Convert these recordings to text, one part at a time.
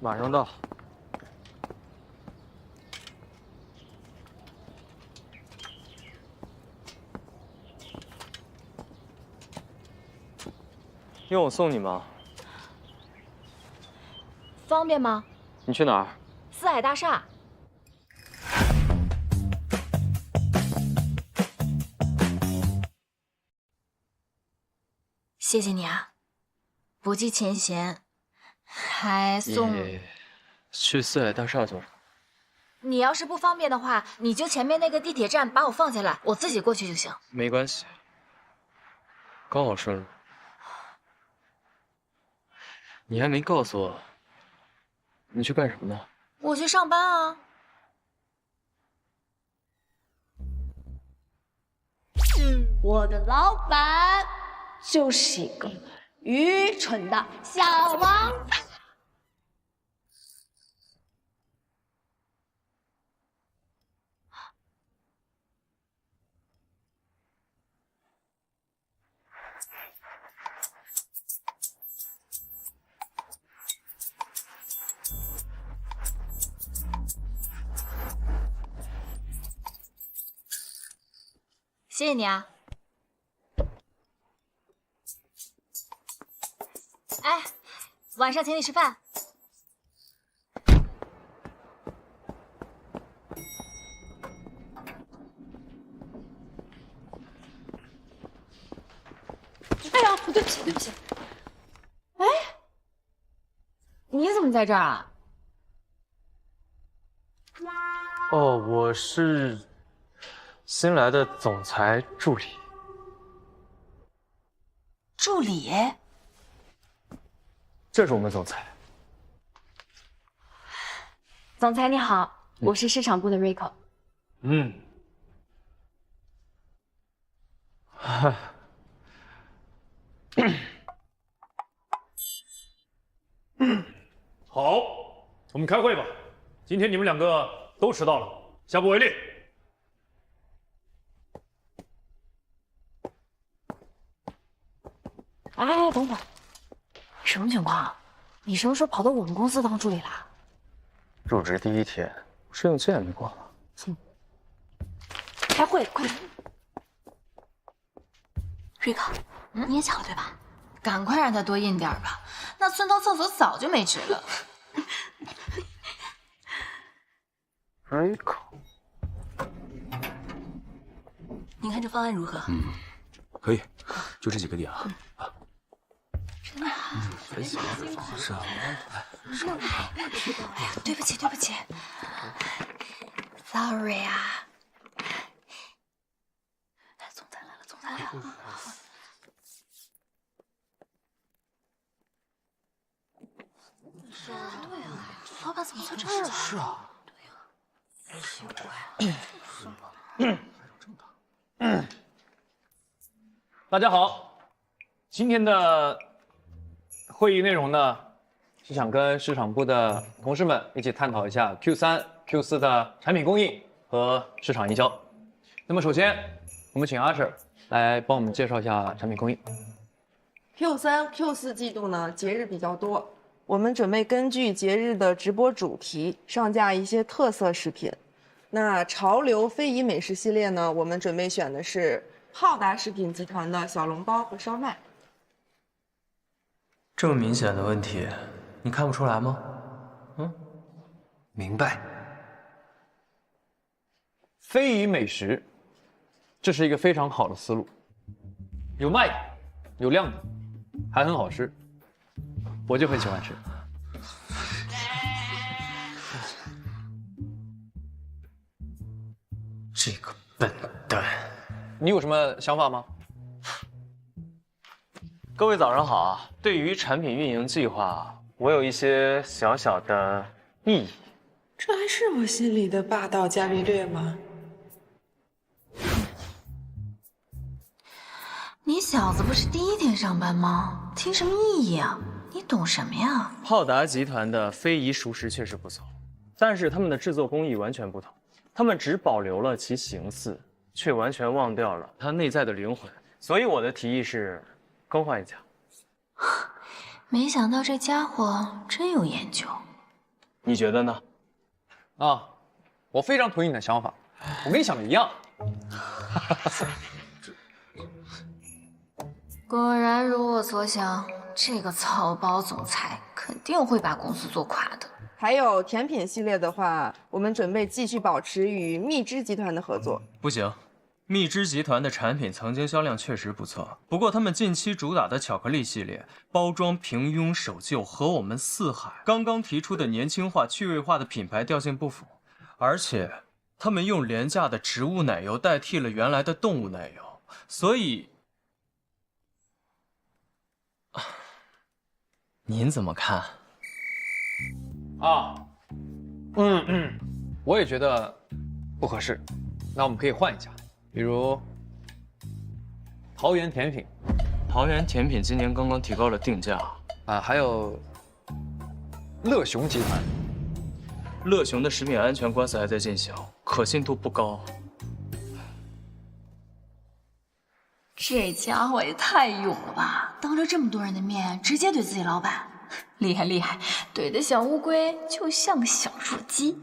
马上到。用我送你吗？方便吗？你去哪儿？四海大厦。谢谢你啊，不计前嫌，还送。去四海大厦做什么？你要是不方便的话，你就前面那个地铁站把我放下来，我自己过去就行。没关系，刚好顺路。你还没告诉我，你去干什么呢？我去上班啊。我的老板就是一个愚蠢的小王八。谢谢你啊。哎，晚上请你吃饭。哎呀，对不起，对不起。哎，你怎么在这儿啊？哦，我是新来的总裁助理。助理？这是我们总裁。总裁你好，我是市场部的 Rico。好，我们开会吧。今天你们两个都迟到了，下不为例。哎，等会儿，什么情况？你什么时候跑到我们公司当助理啦？入职第一天，试用期还没过呢。开会，快点。瑞克，你也抢了对吧？赶快让他多印点吧，那村头厕所早就没纸了。Rico，您看这方案如何？可以，就这几个点啊。真的啊？是啊。哎呀，对不起，对不起，sorry 啊。总裁来了，总裁来了。是啊，对啊，老板怎么在这儿啊？是啊。奇怪。大家好，今天的会议内容呢，是想跟市场部的同事们一起探讨一下 Q3、Q4的产品供应和市场营销。那么首先，我们请阿 Sir 来帮我们介绍一下产品供应。Q3、Q4季度呢，节日比较多，我们准备根据节日的直播主题上架一些特色食品。那潮流非遗美食系列呢，我们准备选的是浩达食品集团的小笼包和烧麦。这么明显的问题，你看不出来吗？明白。非遗美食，这是一个非常好的思路，有卖的，有量的，还很好吃，我就很喜欢吃。这个笨蛋！你有什么想法吗？各位早上好啊！对于产品运营计划，我有一些小小的异议。这还是我心里的霸道伽利略吗？你小子不是第一天上班吗？提什么异议啊？你懂什么呀？浩达集团的非遗熟食确实不错，但是他们的制作工艺完全不同，他们只保留了其形似，却完全忘掉了它内在的灵魂。所以我的提议是，更换一家。没想到这家伙真有研究。你觉得呢？啊，我非常同意你的想法，我跟你想的一样。果然如我所想，这个草包总裁肯定会把公司做垮的。还有甜品系列的话，我们准备继续保持与蜜汁集团的合作。不行，蜜汁集团的产品曾经销量确实不错，不过他们近期主打的巧克力系列包装平庸守旧，和我们四海刚刚提出的年轻化、趣味化的品牌调性不符，而且他们用廉价的植物奶油代替了原来的动物奶油，所以，您怎么看？啊，我也觉得不合适。那我们可以换一家，比如桃园甜品桃园甜品今年刚刚提高了定价，啊，还有乐熊集团。乐熊的食品安全官司还在进行，可信度不高。这家伙也太勇了吧！当着这么多人的面，直接怼自己老板，厉害厉害！怼的小乌龟就像个小弱鸡。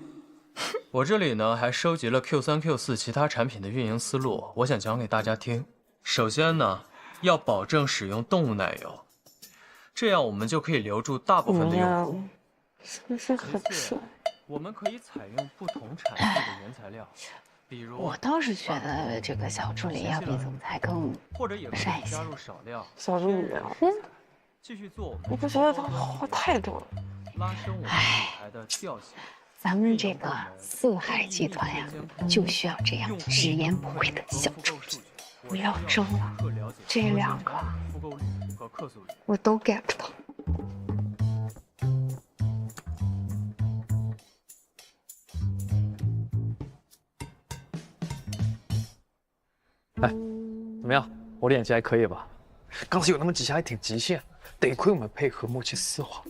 我这里呢还收集了 Q3、Q4 其他产品的运营思路，我想讲给大家听。首先呢，要保证使用动物奶油，这样我们就可以留住大部分的用户。是不是很帅？我们可以采用不同产地的原材料，比如我倒是觉得这个小助理要比总裁更或者也可帅一些以加入少量小助理啊，继续做我们。我不觉得他话太多了。拉升我们品牌的调性。咱们这个四海集团呀，就需要这样直言不讳的小助理。不要争了，这两个复购率和客诉率。我都 get 到。怎么样？我的演技还可以吧？刚才有那么几下还挺极限，得亏我们配合默契丝滑。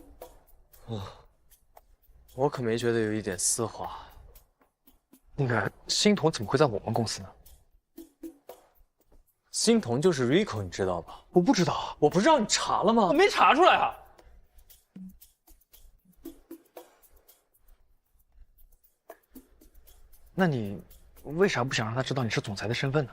我可没觉得有一点丝滑。那个欣桐怎么会在我们公司呢？欣桐就是 Rico， 你知道吧？我不知道，我不是让你查了吗？我没查出来啊。那你为啥不想让他知道你是总裁的身份呢？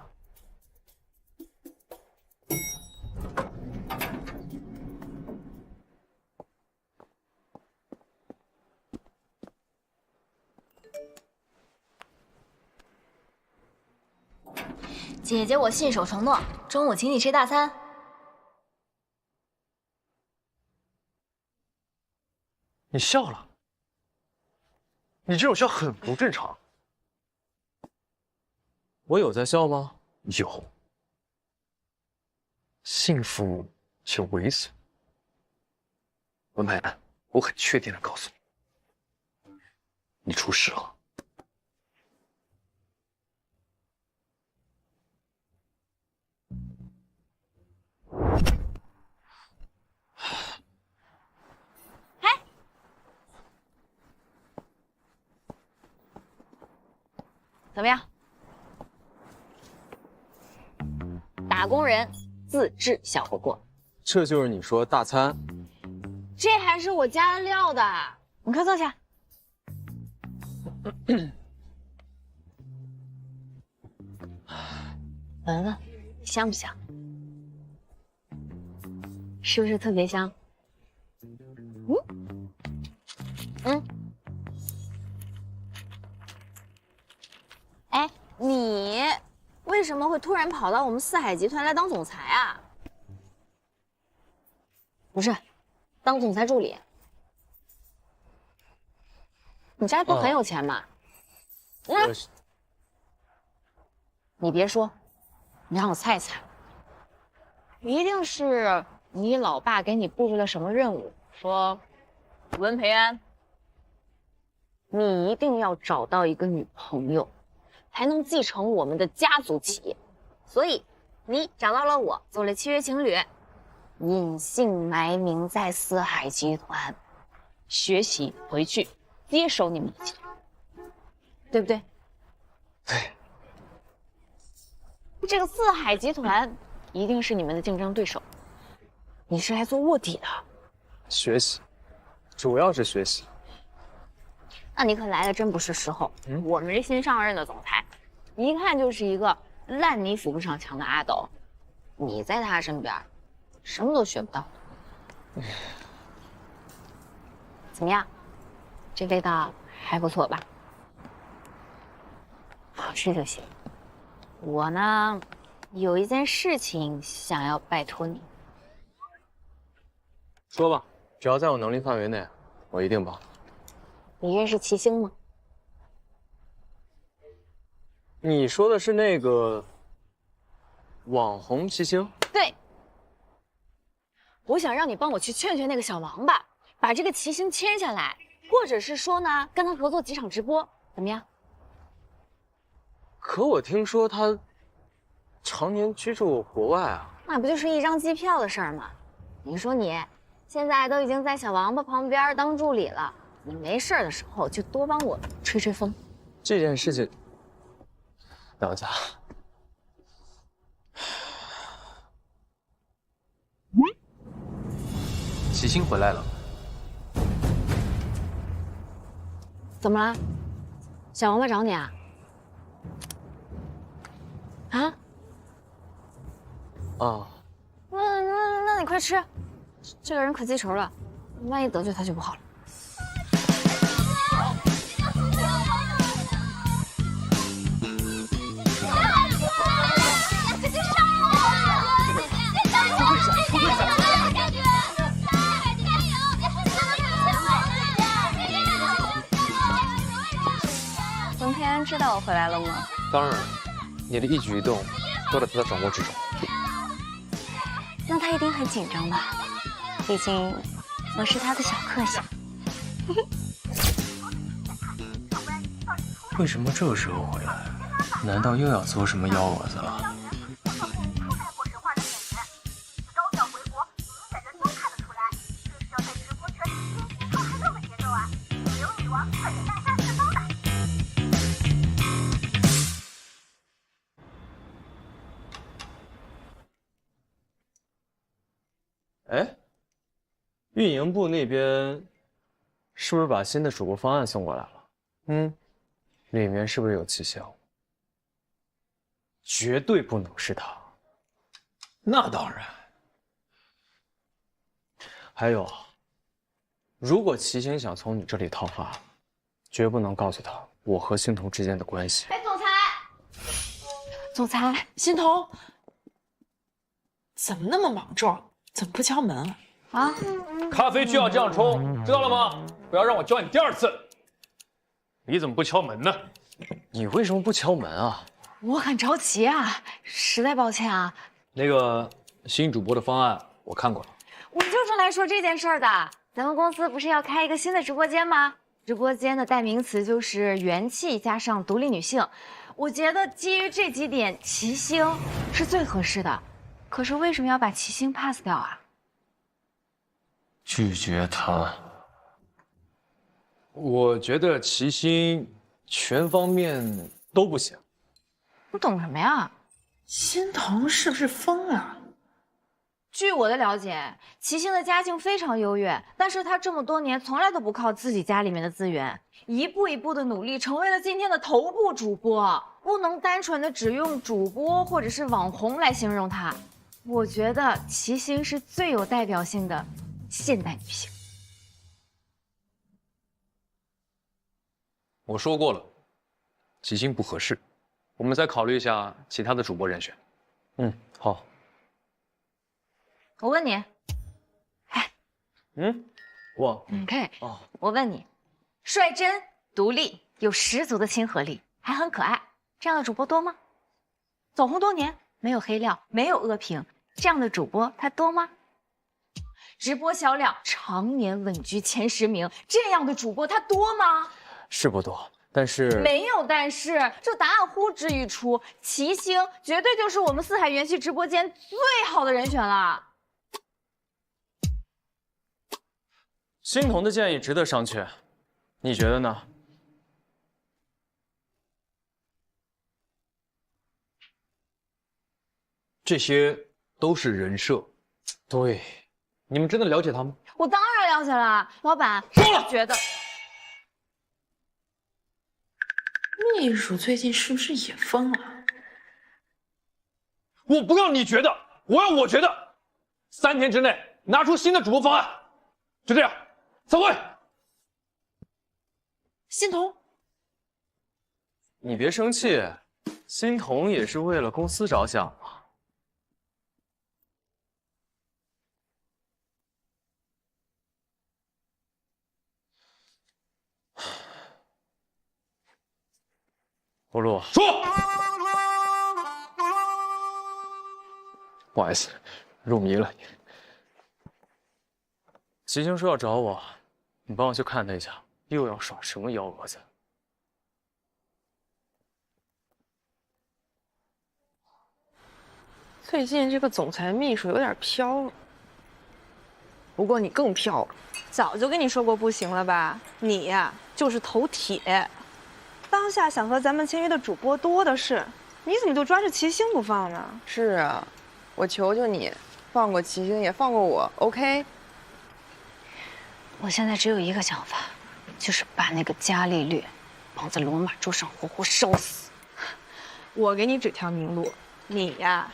姐姐，我信守承诺，中午请你吃大餐。你笑了，你这种笑很不正常。我有在笑吗？有，幸福且猥琐。文佩安，我很确定的告诉你，你出事了。怎么样？打工人自制小火锅，这就是你说大餐？这还是我加的料的。你快坐下。闻闻，香不香？是不是特别香？哎，你为什么会突然跑到我们四海集团来当总裁啊？不是，当总裁助理。你家不很有钱吗？你别说，你让我猜一猜，一定是你老爸给你布置了什么任务，说文培安，你一定要找到一个女朋友。才能继承我们的家族企业，所以你找到了我，做了契约情侣，隐姓埋名在四海集团学习，回去接手你们的集团，对不对？对。这个四海集团一定是你们的竞争对手，你是来做卧底的。学习，主要是学习。那你可来的真不是时候。我们这新上任的总裁，一看就是一个烂泥扶不上墙的阿斗。你在他身边，什么都学不到。怎么样？这味道还不错吧？好吃就行。我呢，有一件事情想要拜托你。说吧，只要在我能力范围内，我一定帮。你认识齐星吗？你说的是那个网红齐星？对。我想让你帮我去劝劝那个小王八，把这个齐星签下来，或者是说呢，跟他合作几场直播，怎么样？可我听说他常年居住国外啊。那不就是一张机票的事儿吗？你说你现在都已经在小王八旁边当助理了，你没事的时候就多帮我吹吹风。这件事情，等一下。齐星回来了。怎么了？小王八找你啊？啊？啊。那你快吃，这个人可记仇了，万一得罪他就不好了。文佩安知道我回来了吗？当然，你的一举一动都在他的掌握之中。那他一定很紧张吧？毕竟我是他的小克星。为什么这个时候回来？难道又要做什么幺蛾子了？哎，运营部那边是不是把新的主播方案送过来了？里面是不是有齐星？绝对不能是他。那当然。还有，如果齐星想从你这里套话，绝不能告诉他我和星童之间的关系。哎，总裁，总裁，欣桐，怎么那么莽撞？怎么不敲门啊？啊，咖啡就要这样冲，知道了吗？不要让我教你第二次。你怎么不敲门呢？你为什么不敲门啊？我很着急啊，实在抱歉啊。那个新主播的方案我看过了。我就是来说这件事儿的。咱们公司不是要开一个新的直播间吗？直播间的代名词就是元气加上独立女性。我觉得基于这几点，齐星是最合适的。可是为什么要把齐星 pass 掉啊？拒绝他。我觉得齐星全方面都不行。你懂什么呀？欣桐是不是疯了？据我的了解，齐星的家境非常优越，但是他这么多年从来都不靠自己家里面的资源，一步一步的努力，成为了今天的头部主播。不能单纯的只用主播或者是网红来形容他。我觉得齐星是最有代表性的现代女性。我说过了，齐星不合适，我们再考虑一下其他的主播人选。好。我问你，我问你，率真、独立、有十足的亲和力，还很可爱，这样的主播多吗？走红多年，没有黑料，没有恶评，这样的主播他多吗？直播销量常年稳居前10名，这样的主播他多吗？是不多，但是没有但是，这答案呼之欲出，齐星绝对就是我们四海元气直播间最好的人选了。欣桐的建议值得商榷，你觉得呢？这些都是人设。对，你们真的了解他吗？我当然了解了，老板，够了！觉得秘书最近是不是也疯了？我不要你觉得，我要我觉得。3天之内拿出新的主播方案，就这样，散会。欣桐，你别生气，欣桐也是为了公司着想嘛。葫芦，说。不好意思，入迷了。齐星说要找我，你帮我去看他一下，又要耍什么幺蛾子？最近这个总裁秘书有点飘了，不过你更飘了。早就跟你说过不行了吧？你呀，就是头铁。当下想和咱们签约的主播多的是，你怎么就抓着齐星不放呢？是啊，我求求你，放过齐星也放过我 ，OK？ 我现在只有一个想法，就是把那个伽利略绑在罗马柱上活活烧死。我给你指条明路，你呀，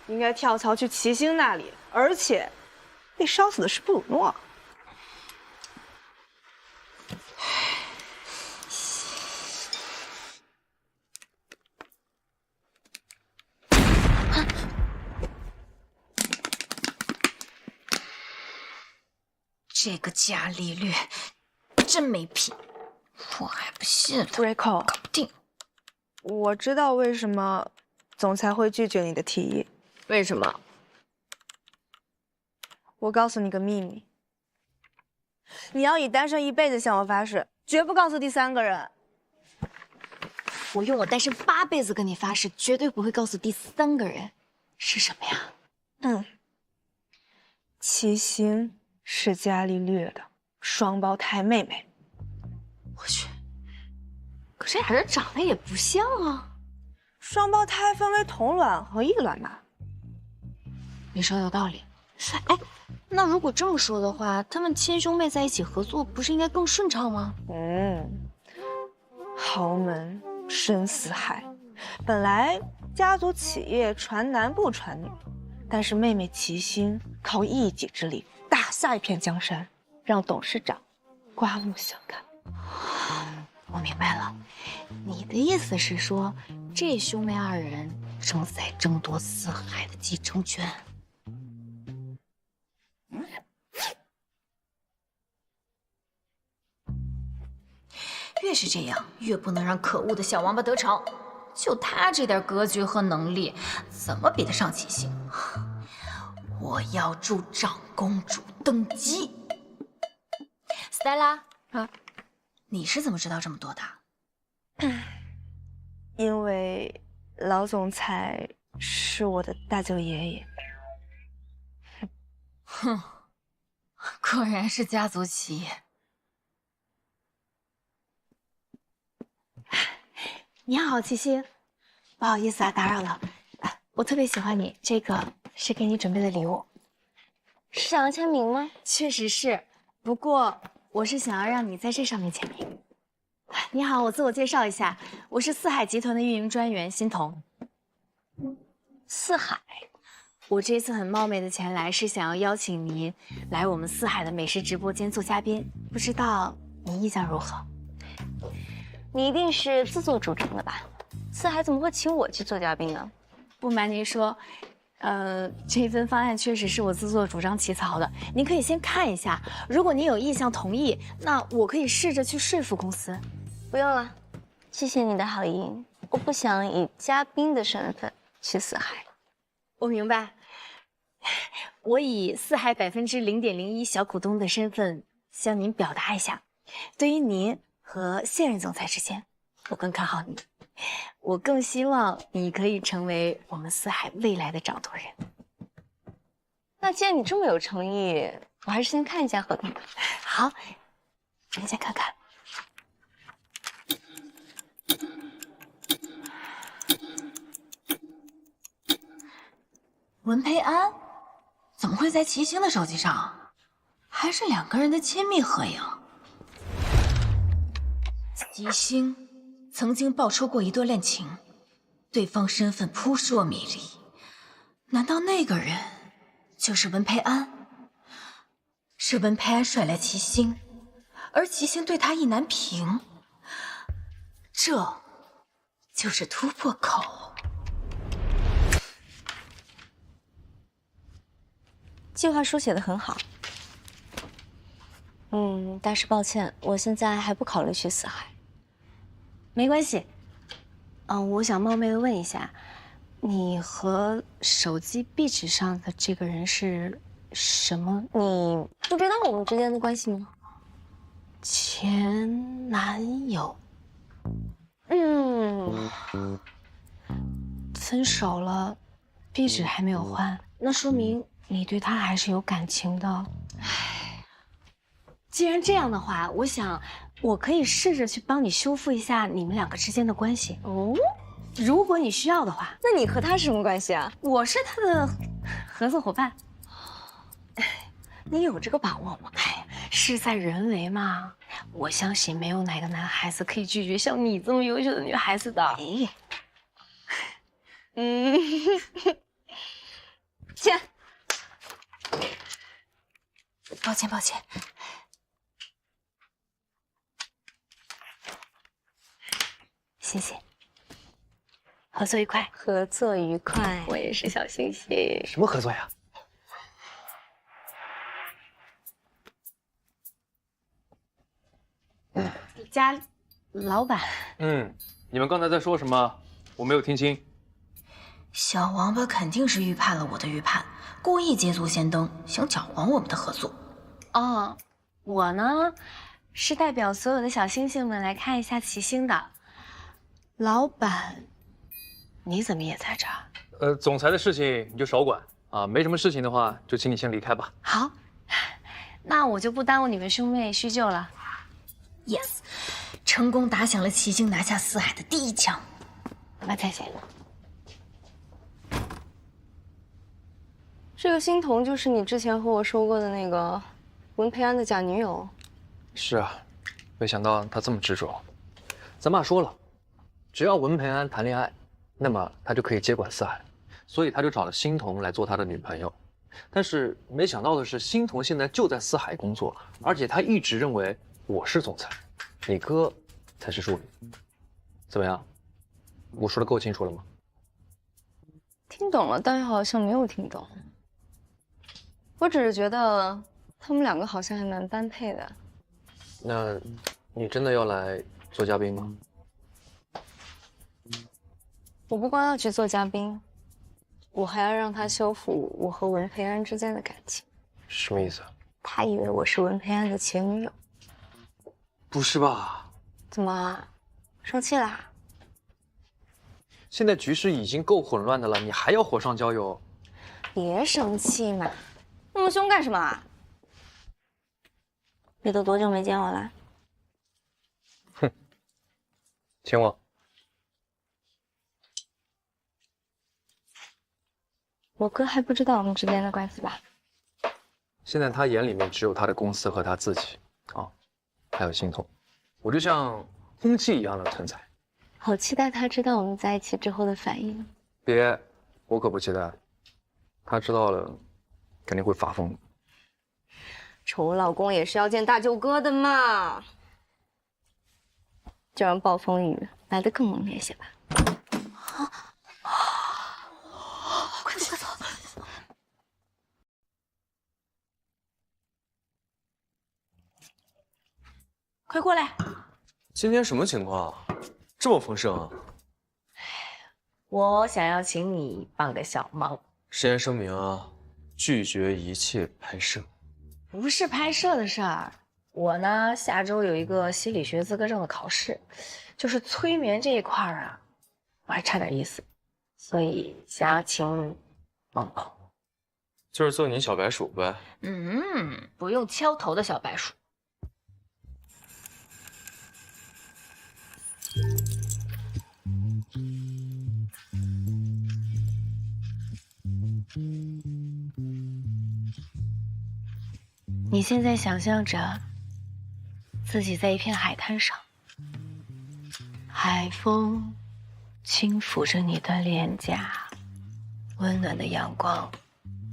应该跳槽去齐星那里，而且被烧死的是布鲁诺。这个伽利略真没品，我还不信他 Draco， 搞不定。我知道为什么总裁会拒绝你的提议。为什么？我告诉你个秘密，你要以单身一辈子向我发誓，绝不告诉第三个人。我用我单身8辈子跟你发誓，绝对不会告诉第3个人。是什么呀？齐星是伽利略的双胞胎妹妹。我去，可这俩人长得也不像啊。双胞胎分为同卵和异卵吧？你说的有道理。哎，那如果这么说的话，他们亲兄妹在一起合作，不是应该更顺畅吗？豪门深似海，本来家族企业传男不传女，但是妹妹齐星靠一己之力打下一片江山，让董事长刮目相看。我明白了，你的意思是说，这兄妹2人正在争夺四海的继承权。越是这样，越不能让可恶的小王八得逞。就他这点格局和能力，怎么比得上齐星？我要助长公主登基。Stella， 你是怎么知道这么多的？因为老总裁是我的大舅爷爷。哼，果然是家族企业。你好，齐星，不好意思啊，打扰了。我特别喜欢你，这个是给你准备的礼物。是想要签名吗？确实是，不过我是想要让你在这上面签名。你好，我自我介绍一下，我是四海集团的运营专员欣桐。四海，我这次很冒昧的前来，是想要邀请您来我们四海的美食直播间做嘉宾，不知道您意向如何？你一定是自作主张的吧？四海怎么会请我去做嘉宾呢？不瞒您说，这份方案确实是我自作主张起草的。您可以先看一下，如果您有意向同意，那我可以试着去说服公司。不用了，谢谢你的好意，我不想以嘉宾的身份去四海。我明白，我以四海0.01%小股东的身份向您表达一下，对于您和现任总裁之间，我更看好你。我更希望你可以成为我们四海未来的掌舵人。那既然你这么有诚意，我还是先看一下合同吧。好，您先看看。文培安怎么会在齐星的手机上？还是2个人的亲密合影？齐星曾经爆出过一对恋情，对方身份扑朔迷离。难道那个人就是文培安？是文培安甩了齐星，而齐星对他意难平，这就是突破口。计划书写得很好。但是抱歉，我现在还不考虑去四海。没关系。我想冒昧的问一下，你和手机壁纸上的这个人是什么？你不知道我们之间的关系吗？前男友。分手了，壁纸还没有换，那说明你对他还是有感情的。既然这样的话，我想我可以试着去帮你修复一下你们两个之间的关系。如果你需要的话。那你和他是什么关系啊？我是他的合作伙伴。你有这个把握吗？事在人为嘛。我相信没有哪个男孩子可以拒绝像你这么优秀的女孩子的。签。抱歉，抱歉。谢谢。合作愉快。合作愉快。我也是小星星。什么合作呀？你家老板。你们刚才在说什么？我没有听清。小王八肯定是预判了我的预判，故意捷足先登，想搅黄我们的合作。我呢是代表所有的小星星们来看一下齐星的。老板，你怎么也在这儿？总裁的事情你就少管啊，没什么事情的话，就请你先离开吧。好，那我就不耽误你们兄妹叙旧了。Yes， 成功打响了齐星拿下四海的第一枪。那再见。这个欣桐就是你之前和我说过的那个文培安的假女友。是啊，没想到他这么执着。咱爸说了，只要文培安谈恋爱，那么他就可以接管四海，所以他就找了欣桐来做他的女朋友。但是没想到的是，欣桐现在就在四海工作，而且他一直认为我是总裁，你哥才是助理。怎么样？我说的够清楚了吗？听懂了，但好像没有听懂。我只是觉得他们两个好像还蛮般配的。那你真的要来做嘉宾吗？我不光要去做嘉宾，我还要让他修复我和文培安之间的感情。什么意思？他以为我是文培安的前女友。不是吧？怎么，生气啦？现在局势已经够混乱的了，你还要火上浇油？别生气嘛，那么凶干什么啊？你都多久没见我了？哼，请我。我哥还不知道我们之间的关系吧？现在他眼里面只有他的公司和他自己啊，还有欣桐，我就像空气一样的存在。好期待他知道我们在一起之后的反应。别，我可不期待。他知道了，肯定会发疯。宠物老公也是要见大舅哥的嘛，就让暴风雨来得更猛烈些吧。快走快走！快过来！今天什么情况？这么丰盛啊！我想要请你帮个小忙。事先声明啊，拒绝一切拍摄。不是拍摄的事儿，我呢下周有一个心理学资格证的考试，就是催眠这一块儿啊，我还差点意思，所以想要请你帮帮。就是做你小白鼠呗。不用敲头的小白鼠。你现在想象着自己在一片海滩上，海风轻抚着你的脸颊，温暖的阳光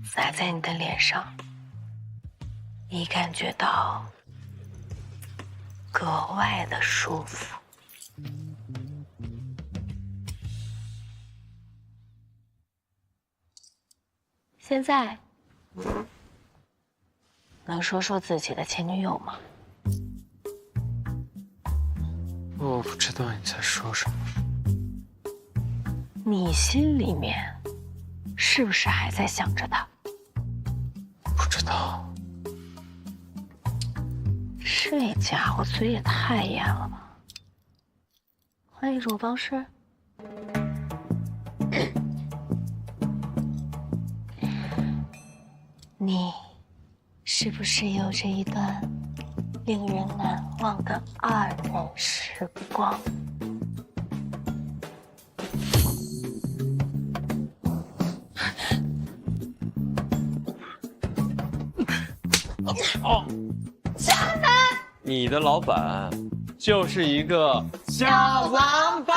洒在你的脸上，你感觉到格外的舒服。现在，能说说自己的前女友吗？我不知道你在说什么。你心里面是不是还在想着他？不知道。这家伙嘴也太严了吧！换一种方式。你是不是有着一段令人难忘的二人时光？哦，你的老板就是一个小王八。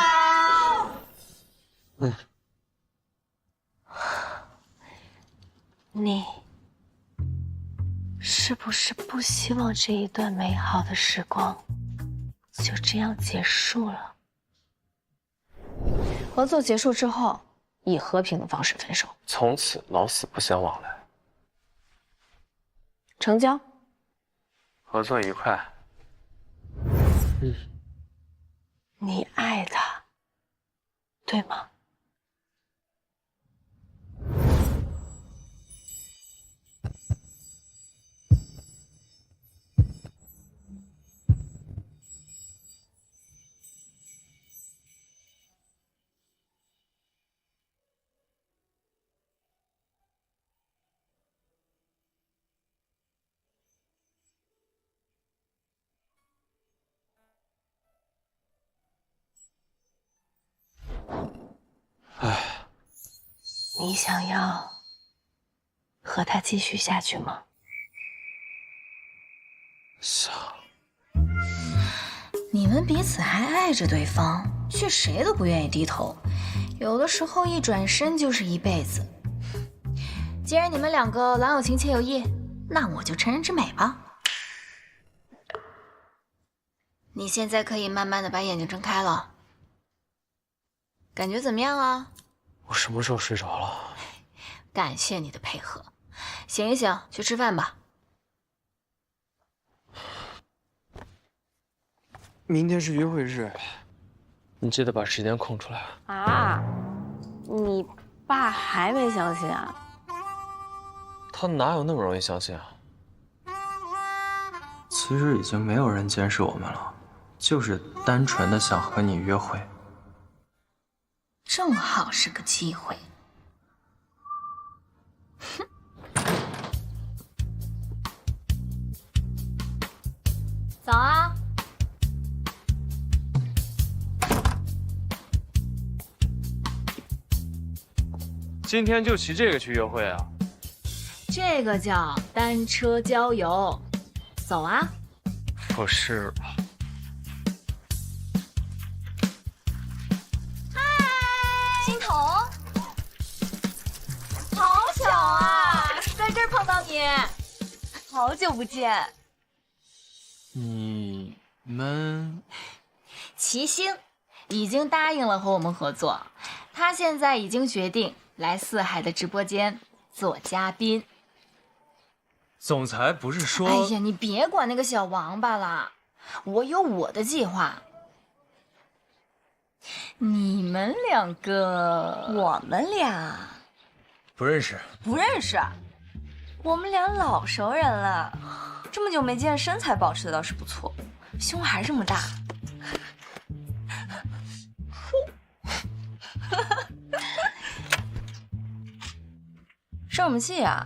你是不是不希望这一段美好的时光就这样结束了？合作结束之后，以和平的方式分手，从此老死不相往来。成交。合作愉快。你爱他，对吗？你想要和他继续下去吗？想。你们彼此还爱着对方，却谁都不愿意低头，有的时候一转身就是一辈子。既然你们两个郎有情妾有意，那我就成人之美吧。你现在可以慢慢的把眼睛睁开了，感觉怎么样啊？我什么时候睡着了？感谢你的配合，醒一醒，去吃饭吧。明天是约会日，你记得把时间空出来。啊，你爸还没相信啊？他哪有那么容易相信啊？其实已经没有人监视我们了，就是单纯的想和你约会。正好是个机会。哼，早啊！今天就骑这个去约会啊？这个叫单车郊游，走啊！不是吧？欣桐，好巧啊，在这儿碰到你，好久不见。你们齐星已经答应了和我们合作，他现在已经决定来四海的直播间做嘉宾。总裁不是说……哎呀，你别管那个小王八了，我有我的计划。你们两个，我们俩不认识？不认识，我们俩老熟人了。这么久没见，身材保持的倒是不错，胸还这么大。生什么气啊？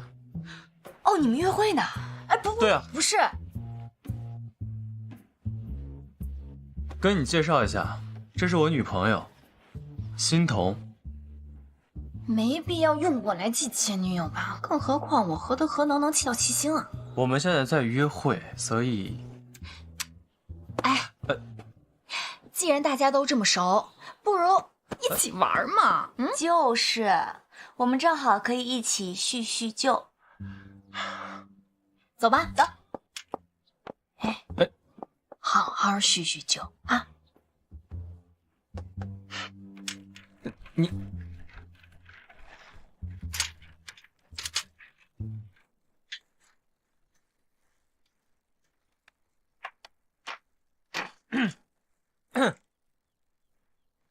哦，你们约会呢？哎，不，对啊，不是。跟你介绍一下，这是我女朋友，欣桐。没必要用我来记前女友吧？更何况我何德何能能气到齐星啊？我们现在在约会，所以……哎，既然大家都这么熟，不如一起玩嘛。嗯，就是，我们正好可以一起叙叙旧。走吧，走。哎，好好叙叙旧啊。你。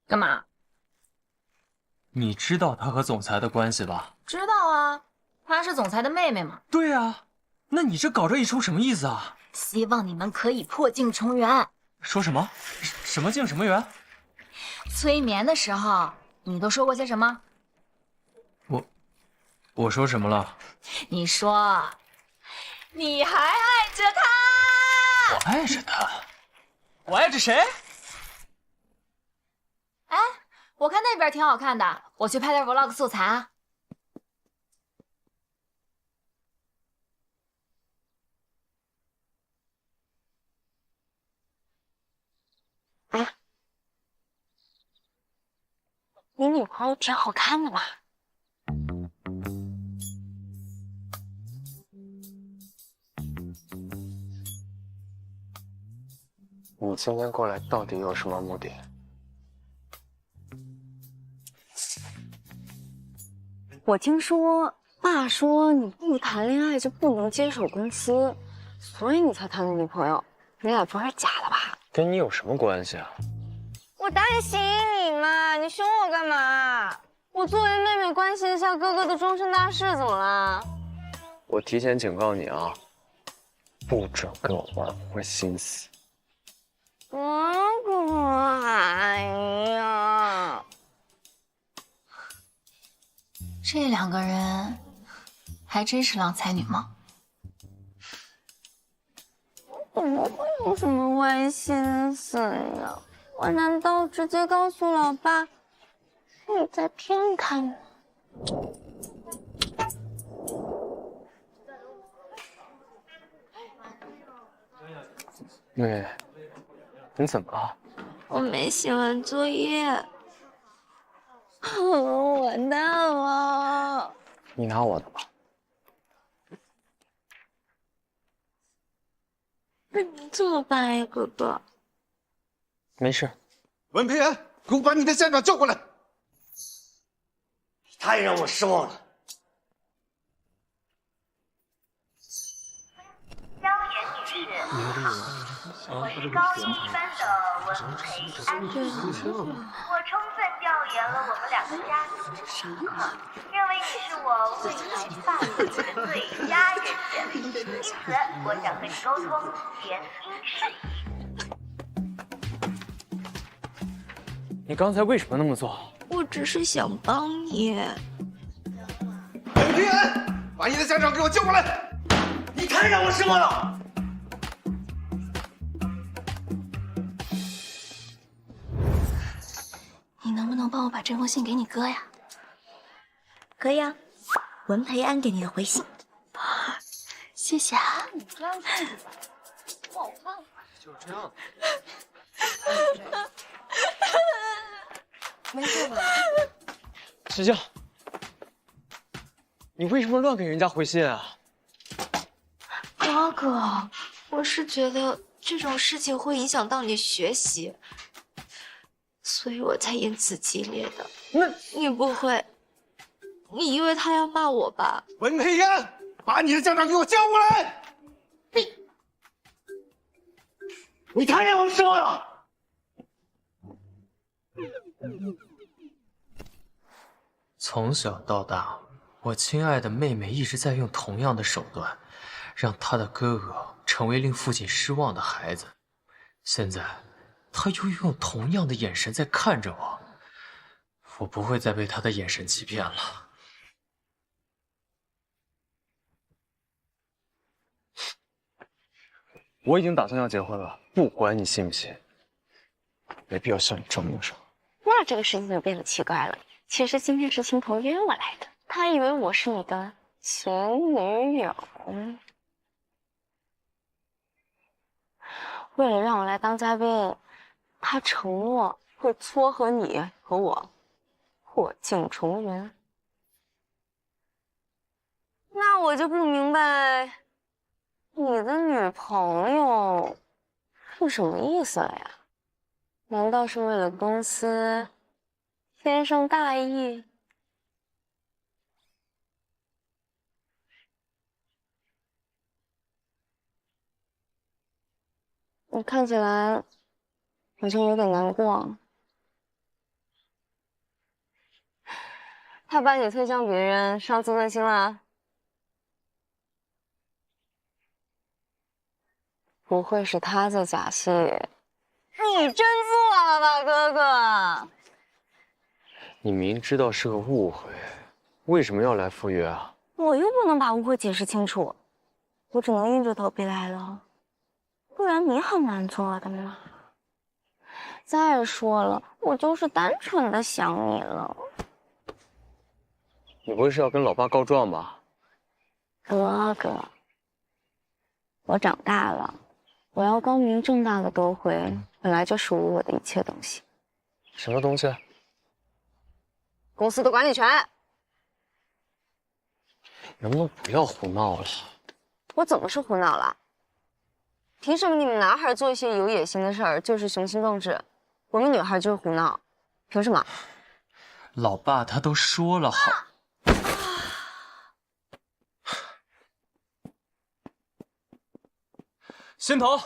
干嘛？你知道他和总裁的关系吧？知道啊，她是总裁的妹妹嘛。对啊，那你这搞这一出什么意思啊？希望你们可以破镜重圆。说什么？什么镜什么圆？催眠的时候，你都说过些什么？我说什么了？你说，你还爱着他。我爱着他。我爱着谁？哎，我看那边挺好看的，我去拍点 vlog 素材啊。哎，你女朋友挺好看的嘛。你今天过来到底有什么目的？我听说爸说你不谈恋爱就不能接手公司，所以你才谈的女朋友，你俩不是假的吧？跟你有什么关系啊？我担心你嘛，你凶我干嘛？我作为妹妹关心一下哥哥的终身大事，怎么了？我提前警告你啊，不准跟我玩坏心思。哥哥，哎呀，这两个人还真是郎才女貌。怎么会有什么坏心思呀？我难道直接告诉老爸你在骗他吗？妹妹，你怎么了？我没写完作业，完蛋了！你拿我的吧。那你怎么办呀，哥哥？没事。文培元，给我把你的校长叫过来！你太让我失望了。萧炎女士，我是高一班的文培安。我充分调研了我们两个家族的情况，认为你是我未来发展的最佳人选，因此我想和你沟通联姻事宜。你刚才为什么那么做？我只是想帮你。文培元，把你的校长给我叫过来！你太让我失望了。你能不能帮我把这封信给你哥呀？可以啊，文培安给你的回信。谢谢啊。你这样看着吧，不好看。就是这样。没事吧？石匠，你为什么乱给人家回信啊？哥哥，我是觉得这种事情会影响到你学习，所以我才言辞激烈的。那你不会，你以为他要骂我吧？文培元，把你的校长给我叫过来！你太让我失望了。从小到大，我亲爱的妹妹一直在用同样的手段，让她的哥哥成为令父亲失望的孩子。现在，她又用同样的眼神在看着我，我不会再被她的眼神欺骗了。我已经打算要结婚了，不管你信不信，没必要向你证明什么。那这个事情就变得奇怪了。其实今天是青桐约我来的，他以为我是你的前女友，为了让我来当嘉宾，他承诺会撮合你和我破镜重圆。那我就不明白，你的女朋友是什么意思了呀？难道是为了公司天生大义？你看起来好像有点难过。他把你推向别人，伤自尊心了？不会是他在假戏？你真做了吧，哥哥？你明知道是个误会，为什么要来赴约啊？我又不能把误会解释清楚，我只能硬着头皮来了，不然你很难做的嘛。再说了，我就是单纯的想你了。你不会是要跟老爸告状吧？哥哥，我长大了，我要光明正大的夺回本来就属于我的一切东西。什么东西？公司的管理权。能不能不要胡闹了？我怎么是胡闹了？凭什么你们男孩做一些有野心的事儿就是雄心壮志，我们女孩就是胡闹？凭什么？老爸他都说了好。心彤，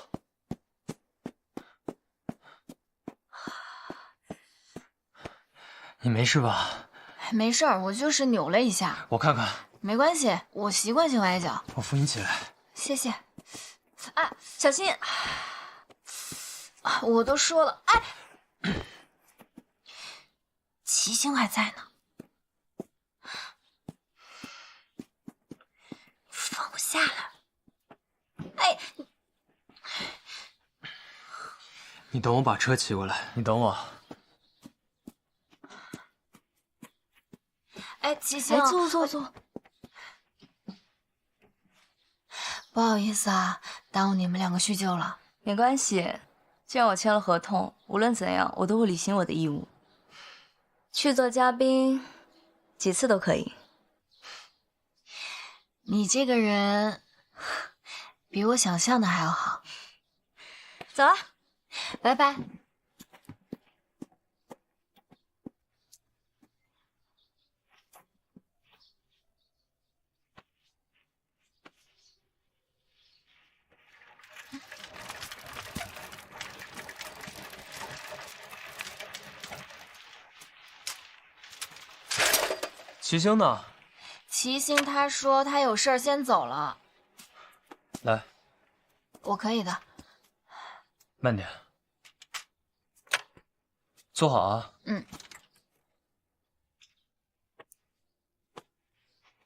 你没事吧？没事儿，我就是扭了一下。我看看。没关系，我习惯性崴脚。我扶你起来。谢谢。啊，小心！我都说了，哎，齐星还在呢，放不下来。哎，你等我把车骑过来，你等我。哎，齐星，坐。不好意思啊，耽误你们两个叙旧了。没关系，既然我签了合同，无论怎样，我都会履行我的义务。去做嘉宾，几次都可以。你这个人，比我想象的还要好。走了，拜拜。齐星呢？齐星他说他有事儿先走了。来，我可以的。慢点，坐好啊。嗯。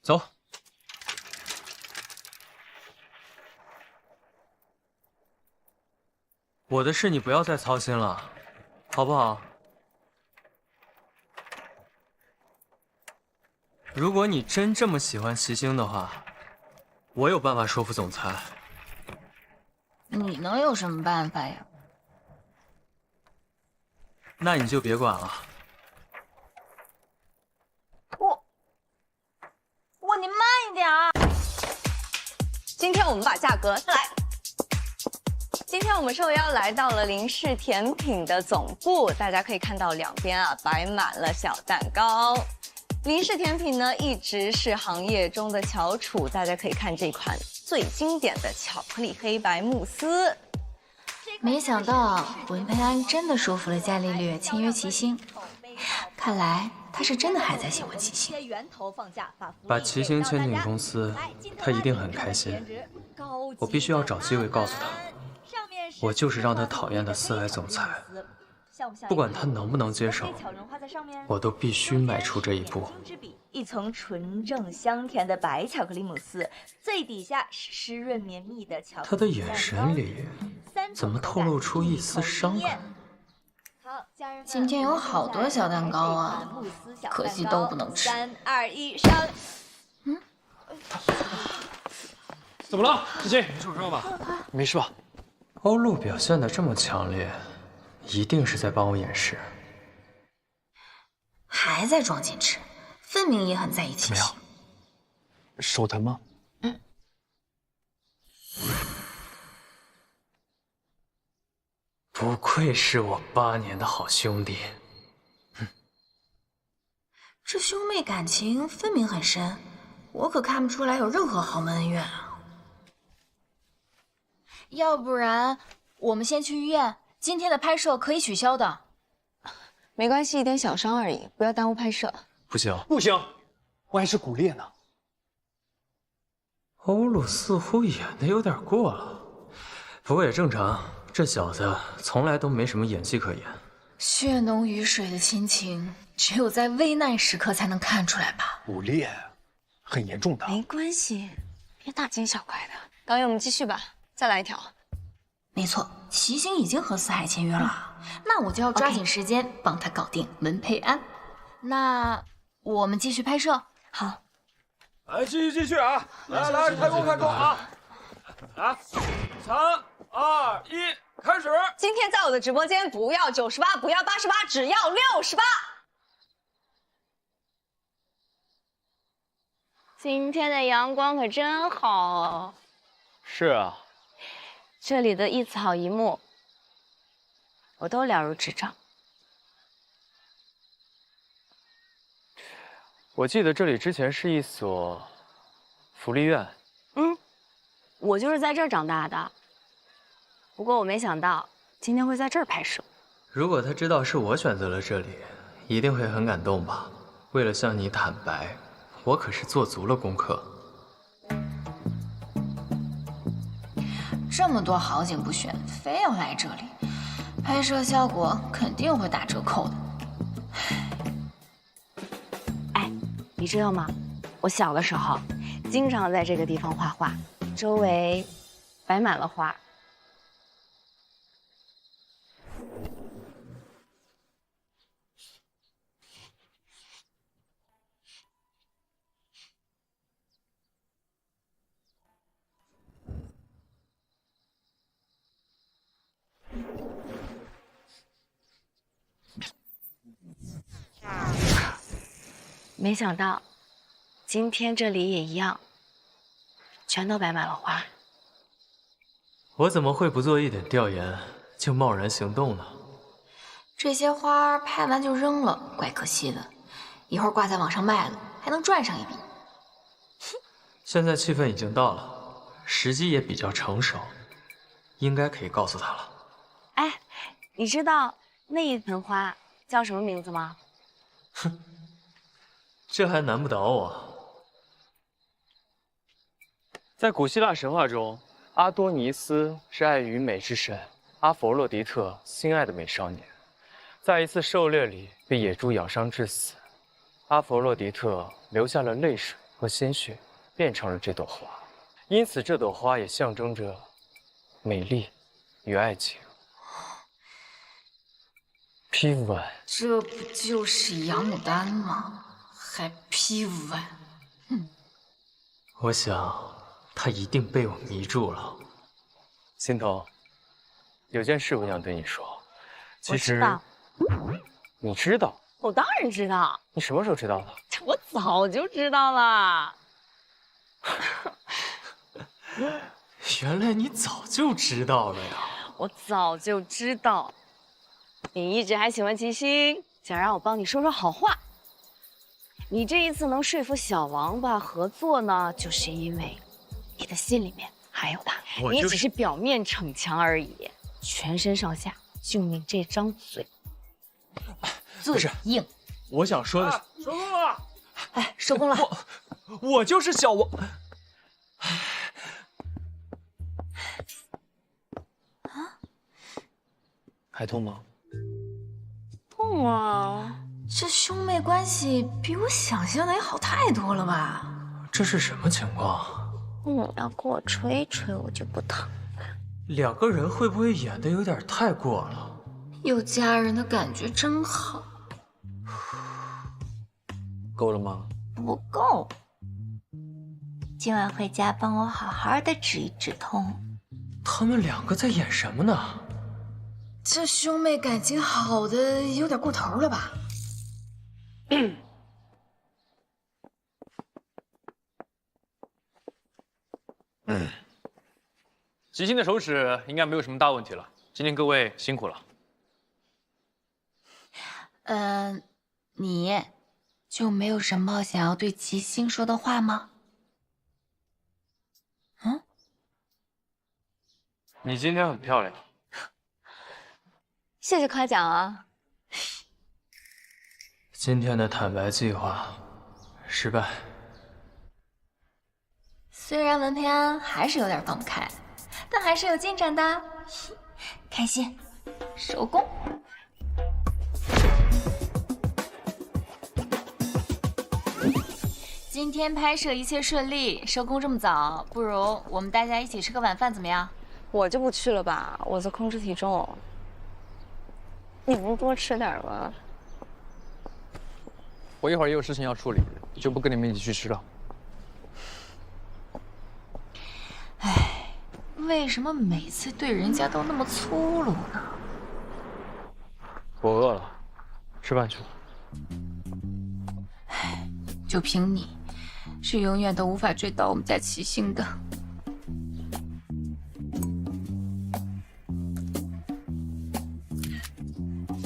走。我的事你不要再操心了，好不好？如果你真这么喜欢齐星的话，我有办法说服总裁。你能有什么办法呀？那你就别管了。你慢一点啊！今天我们把价格来。今天我们受邀来到了林氏甜品的总部，大家可以看到两边啊摆满了小蛋糕。林氏甜品呢一直是行业中的翘楚，大家可以看这款最经典的巧克力黑白慕斯。没想到文佩安真的说服了伽利略签约齐星，看来他是真的还在喜欢齐星。把齐星签进公司，他一定很开心。我必须要找机会告诉他，我就是让他讨厌的四海总裁。不管他能不能接受，我都必须迈出这一步。一层纯正香甜的白巧克力慕斯，最底下是湿润绵密的巧克力。他的眼神里怎么透露出一丝伤感？今天有好多小蛋糕啊，可惜都不能吃。3、2、1，上！怎么了，志清？你受伤吧？没事吧？欧陆表现得这么强烈，一定是在帮我掩饰。还在装矜持，分明也很在意齐心。手疼吗？不愧是我8年的好兄弟。这兄妹感情分明很深，我可看不出来有任何豪门恩怨啊。要不然我们先去医院，今天的拍摄可以取消的。没关系，一点小伤而已，不要耽误拍摄。不行，不行，我还是骨裂呢。欧鲁似乎演的有点过了，不过也正常，这小子从来都没什么演技可言。血浓于水的亲情，只有在危难时刻才能看出来吧？骨裂，很严重的。没关系，别大惊小怪的。导演，我们继续吧，再来一条。没错，齐星已经和四海签约了，那我就要抓紧时间帮他搞定文佩安。那我们继续拍摄。好，来，继续啊！来，开工啊！啊，3、2、1，开始！今天在我的直播间不要98，不要88，只要68。今天的阳光可真好哦。是啊，这里的一草一木，我都了如指掌。我记得这里之前是一所福利院。我就是在这儿长大的。不过我没想到今天会在这儿拍摄。如果他知道是我选择了这里，一定会很感动吧？为了向你坦白，我可是做足了功课。这么多好景不选，非要来这里，拍摄效果肯定会打折扣的。哎，你知道吗？我小的时候经常在这个地方画画，周围摆满了花。没想到，今天这里也一样，全都摆满了花。我怎么会不做一点调研就贸然行动呢？这些花拍完就扔了，怪可惜的。一会儿挂在网上卖了，还能赚上一笔。现在气氛已经到了，时机也比较成熟，应该可以告诉他了。哎，你知道那一盆花叫什么名字吗？哼，这还难不倒我。在古希腊神话中，阿多尼斯是爱与美之神，阿佛洛狄特心爱的美少年，在一次狩猎里被野猪咬伤致死。阿佛洛狄特流下了泪水和鲜血，变成了这朵花。因此，这朵花也象征着美丽与爱情。批吻，这不就是洋牡丹吗？还批吻？我想他一定被我迷住了。心彤，有件事我想对你说。其实，你知道？我当然知道。你什么时候知道的？我早就知道了。原来你早就知道了呀！我早就知道，你一直还喜欢齐星，想让我帮你说说好话。你这一次能说服小王八合作呢，就是因为你的心里面还有他，你只是表面逞强而已，全身上下就你这张嘴，不是硬。我想说的是，收工了。哎，收工了。我就是小王。还痛吗？痛啊！这兄妹关系比我想象的也好太多了吧？这是什么情况？你要给我吹吹，我就不疼了。两个人会不会演的有点太过了？有家人的感觉真好。够了吗？不够。今晚回家帮我好好的止一止痛。他们两个在演什么呢？这兄妹感情好的有点过头了吧？吉星的手指应该没有什么大问题了。今天各位辛苦了。你就没有什么想要对吉星说的话吗？嗯？你今天很漂亮。谢谢夸奖啊。今天的坦白计划失败。虽然文培安还是有点放不开，但还是有进展的，开心，收工。今天拍摄一切顺利，收工这么早，不如我们大家一起吃个晚饭怎么样？我就不去了吧，我在控制体重。你能多吃点吗？我一会儿也有事情要处理，就不跟你们一起去吃了。唉，为什么每次对人家都那么粗鲁呢？我饿了，吃饭去了。唉，就凭你，是永远都无法追到我们家齐星的。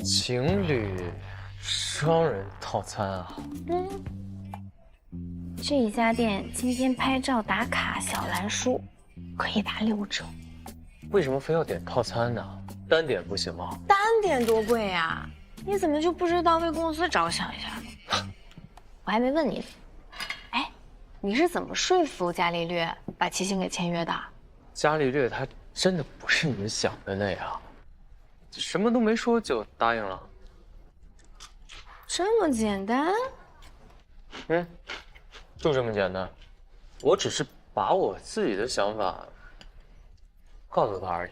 情侣双人套餐啊？这一家店今天拍照打卡小蓝书可以打6折。为什么非要点套餐呢？单点不行吗？单点多贵呀！你怎么就不知道为公司着想一下呢？我还没问你呢。哎，你是怎么说服伽利略把齐星给签约的？伽利略他真的不是你们想的那样，什么都没说就答应了。这么简单？就这么简单。我只是把我自己的想法告诉他而已。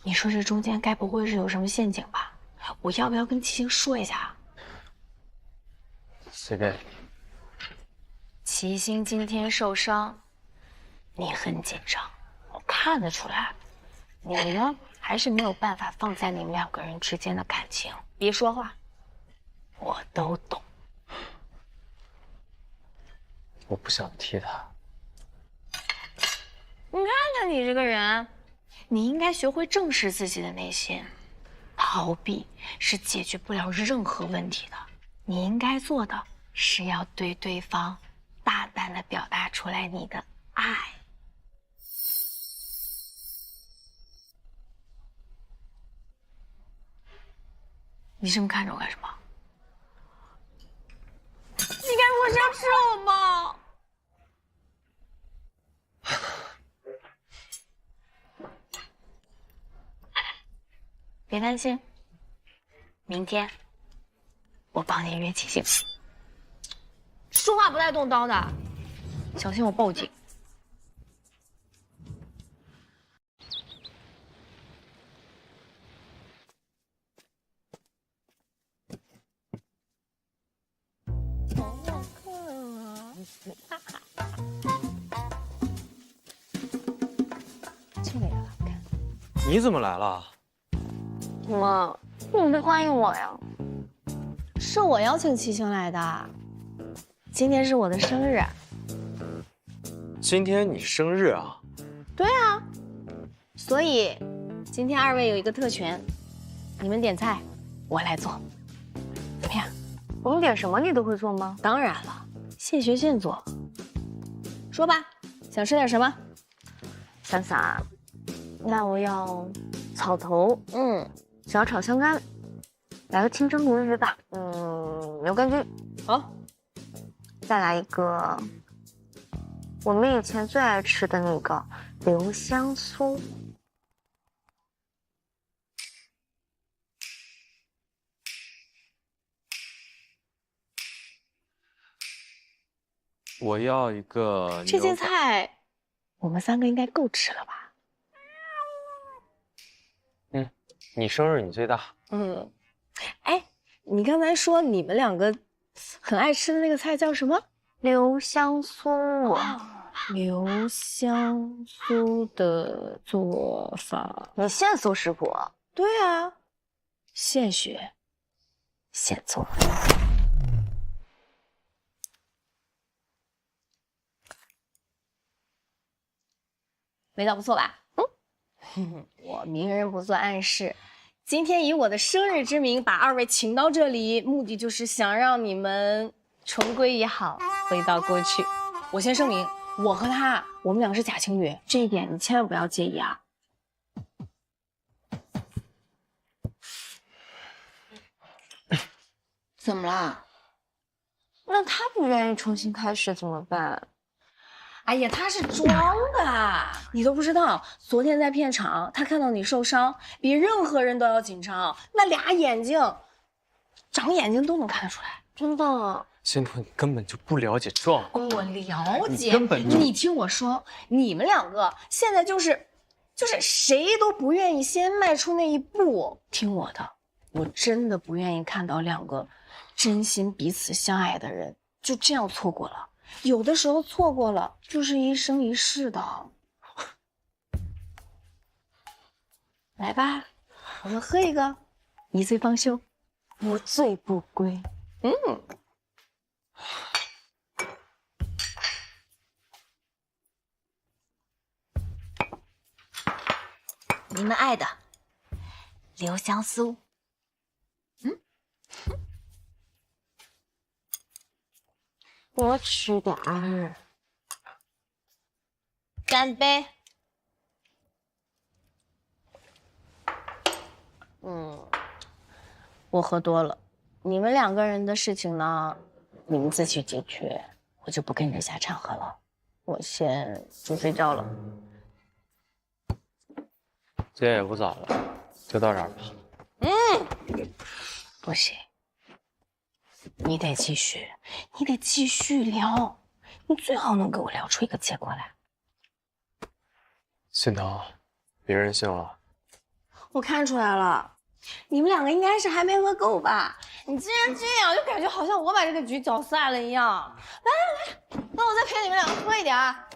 你说这中间该不会是有什么陷阱吧？我要不要跟齐星说一下？随便。齐星今天受伤，你很紧张，我看得出来。你呢，还是没有办法放下你们2个人之间的感情。别说话，我都懂。我不想替他。你看看你这个人，你应该学会正视自己的内心。逃避是解决不了任何问题的。你应该做的是要对对方大胆地表达出来你的爱。你这么看着我干什么？你该不会是要吃我吧？别担心，明天我帮你约齐星。说话不带动刀的，小心我报警。这个也好看。你怎么来了？妈，你没欢迎我呀？是我邀请齐星来的。今天是我的生日。今天你生日啊？对啊，所以今天2位有一个特权，你们点菜，我来做，怎么样？我们点什么你都会做吗？当然了，现学现做。说吧，想吃点什么？想想啊，那我要草头，小炒香干，来个清蒸鲈鱼吧，牛肝菌，好，再来一个我们以前最爱吃的那个留香酥。我要一个。这些菜，我们3个应该够吃了吧？你生日你最大。哎，你刚才说你们2个很爱吃的那个菜叫什么？留香酥。留香酥的做法，你现搜食谱，对啊，现学现做。味道不错吧？我明人不做暗事。今天以我的生日之名把二位请到这里，目的就是想让你们重归于好，回到过去。我先声明，我和他，我们俩是假情侣，这一点你千万不要介意啊。怎么啦？那他不愿意重新开始怎么办？哎呀，他是装的，你都不知道。昨天在片场，他看到你受伤，比任何人都要紧张，那俩眼睛，长眼睛都能看得出来，真的。心图，你根本就不了解状况。我了解，根本就你听我说，你们两个现在就是谁都不愿意先迈出那一步。听我的，我真的不愿意看到两个真心彼此相爱的人就这样错过了。有的时候错过了就是一生一世的。来吧，我们喝一个，一醉方休，不醉不归。你们爱的留香酥。多吃点儿。干杯。我喝多了，你们两个人的事情呢，你们自己解决，我就不跟着瞎掺和了。我先去睡觉了。今天也不早了，就到这儿吧。不行，你得继续，你得继续聊，你最好能给我聊出一个结果来。心疼，别任性了。我看出来了，你们两个应该是还没喝够吧？你既然这样，就感觉好像我把这个局搅散了一样。来，那我再陪你们两个喝一点儿，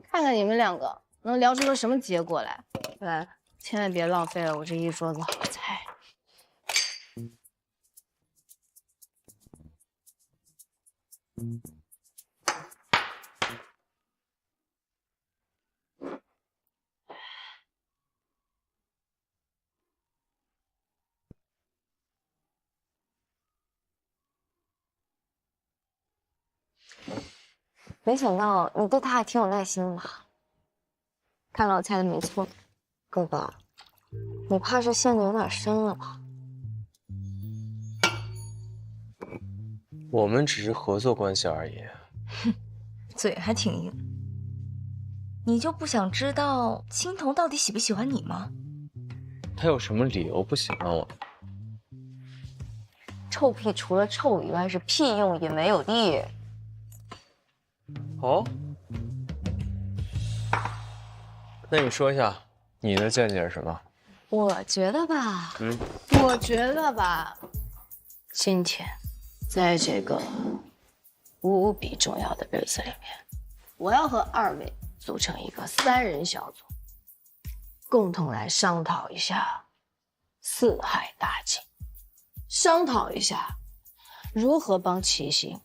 看看你们两个能聊出个什么结果来。来，千万别浪费了我这一桌子好菜。没想到你对他还挺有耐心的。看来我猜的没错，哥哥，你怕是陷得有点深了吧？我们只是合作关系而已。嘴还挺硬。你就不想知道青铜到底喜不喜欢你吗？他有什么理由不喜欢我？臭屁除了臭以外是屁用也没有的。哦，那你说一下你的见解是什么？我觉得吧，我觉得吧，今天在这个无比重要的日子里面，我要和二位组成一个3人小组，共同来商讨一下四海大计，商讨一下如何帮齐星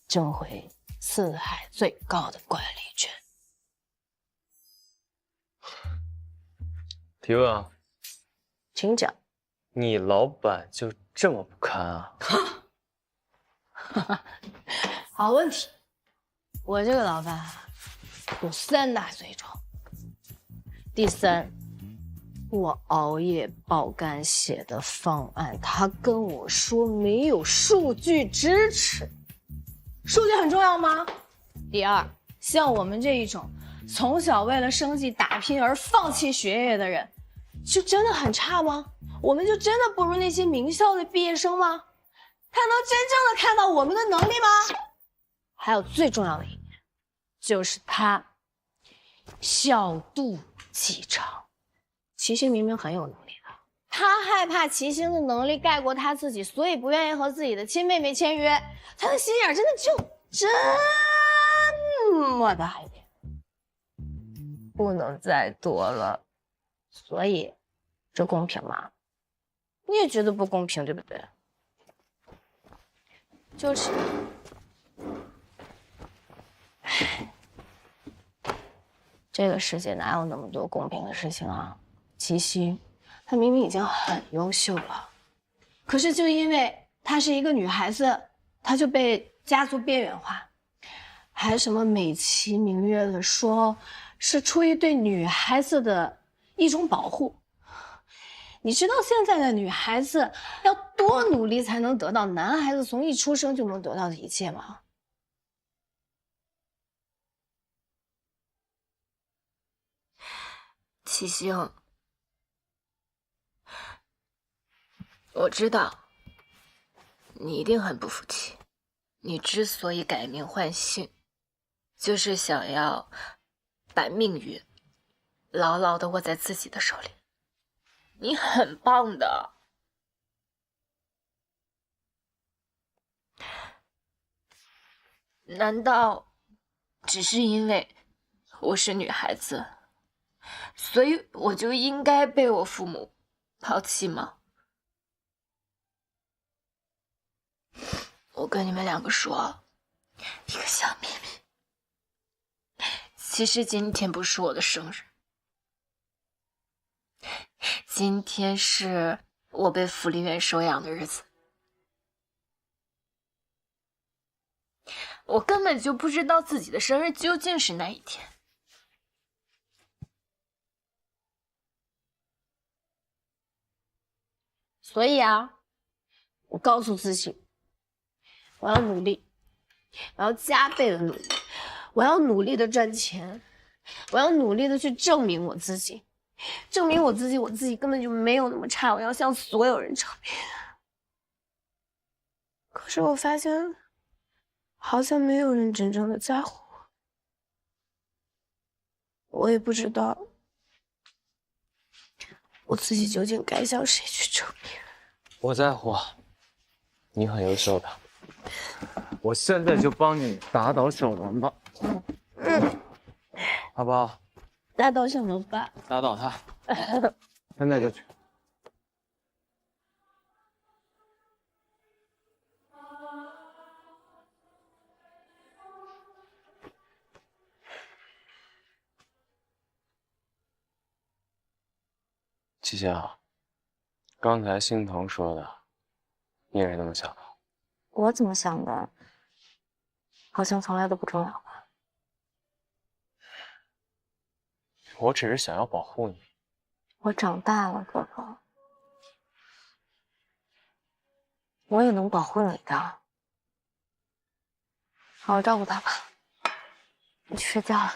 争回四海最高的管理权。提问啊，请讲。你老板就这么不堪啊？好问题。我这个老板有3大罪状。第3，我熬夜爆肝写的方案，他跟我说没有数据支持。数据很重要吗？第2，像我们这一种从小为了生计打拼而放弃学业的人，就真的很差吗？我们就真的不如那些名校的毕业生吗？他能真正的看到我们的能力吗？还有最重要的一点，就是他小肚鸡肠。齐星明明很有能力的，他害怕齐星的能力盖过他自己，所以不愿意和自己的亲妹妹签约。他的心眼真的就这么大一点，不能再多了。所以这公平吗？你也觉得不公平，对不对？就是，唉，这个世界哪有那么多公平的事情啊？齐心，她明明已经很优秀了，可是就因为她是一个女孩子，她就被家族边缘化，还什么美其名曰的说是出于对女孩子的一种保护。你知道现在的女孩子要多努力才能得到男孩子从一出生就能得到的一切吗？齐星，我知道你一定很不服气。你之所以改名换姓，就是想要把命运牢牢地握在自己的手里。你很棒的。难道只是因为我是女孩子，所以我就应该被我父母抛弃吗？我跟你们两个说一个小秘密，其实今天不是我的生日，今天是我被福利院收养的日子。我根本就不知道自己的生日究竟是哪一天。所以啊，我告诉自己，我要努力，我要加倍的努力，我要努力的赚钱，我要努力的去证明我自己，证明我自己根本就没有那么差，我要向所有人证明。可是我发现，好像没有人真正的在乎我，我也不知道我自己究竟该向谁去证明。我在乎，你很优秀的，我现在就帮你打倒小龙吧，好不好？打倒小龙吧，打倒他，现在就去。季夏，刚才心疼说的，你也是这么想的？我怎么想的，好像从来都不重要吧。我只是想要保护你。我长大了，哥哥，我也能保护你的。好好照顾他吧，我去睡觉了。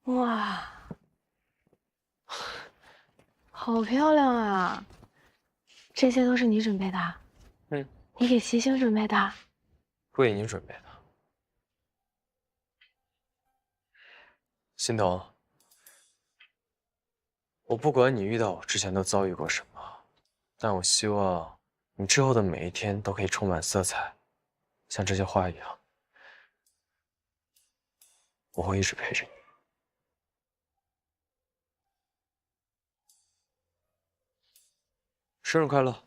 哇，好漂亮啊！这些都是你准备的？嗯，你给齐星准备的？为你准备的。心疼，我不管你遇到我之前都遭遇过什么，但我希望你之后的每一天都可以充满色彩，像这些花一样。我会一直陪着你。生日快乐！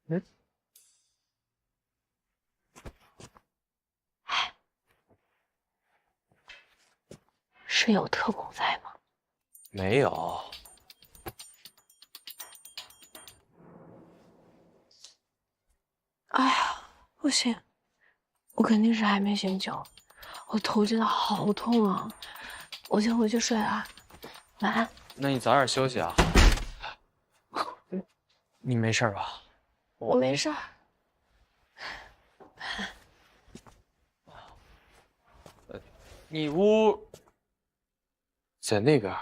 嗯，是有特工在吗？没有。哎呀，不行，我肯定是还没醒酒，我头真的好痛啊！我先回去睡了，晚安。那你早点休息啊。你没事吧？我没事儿。你屋在那边。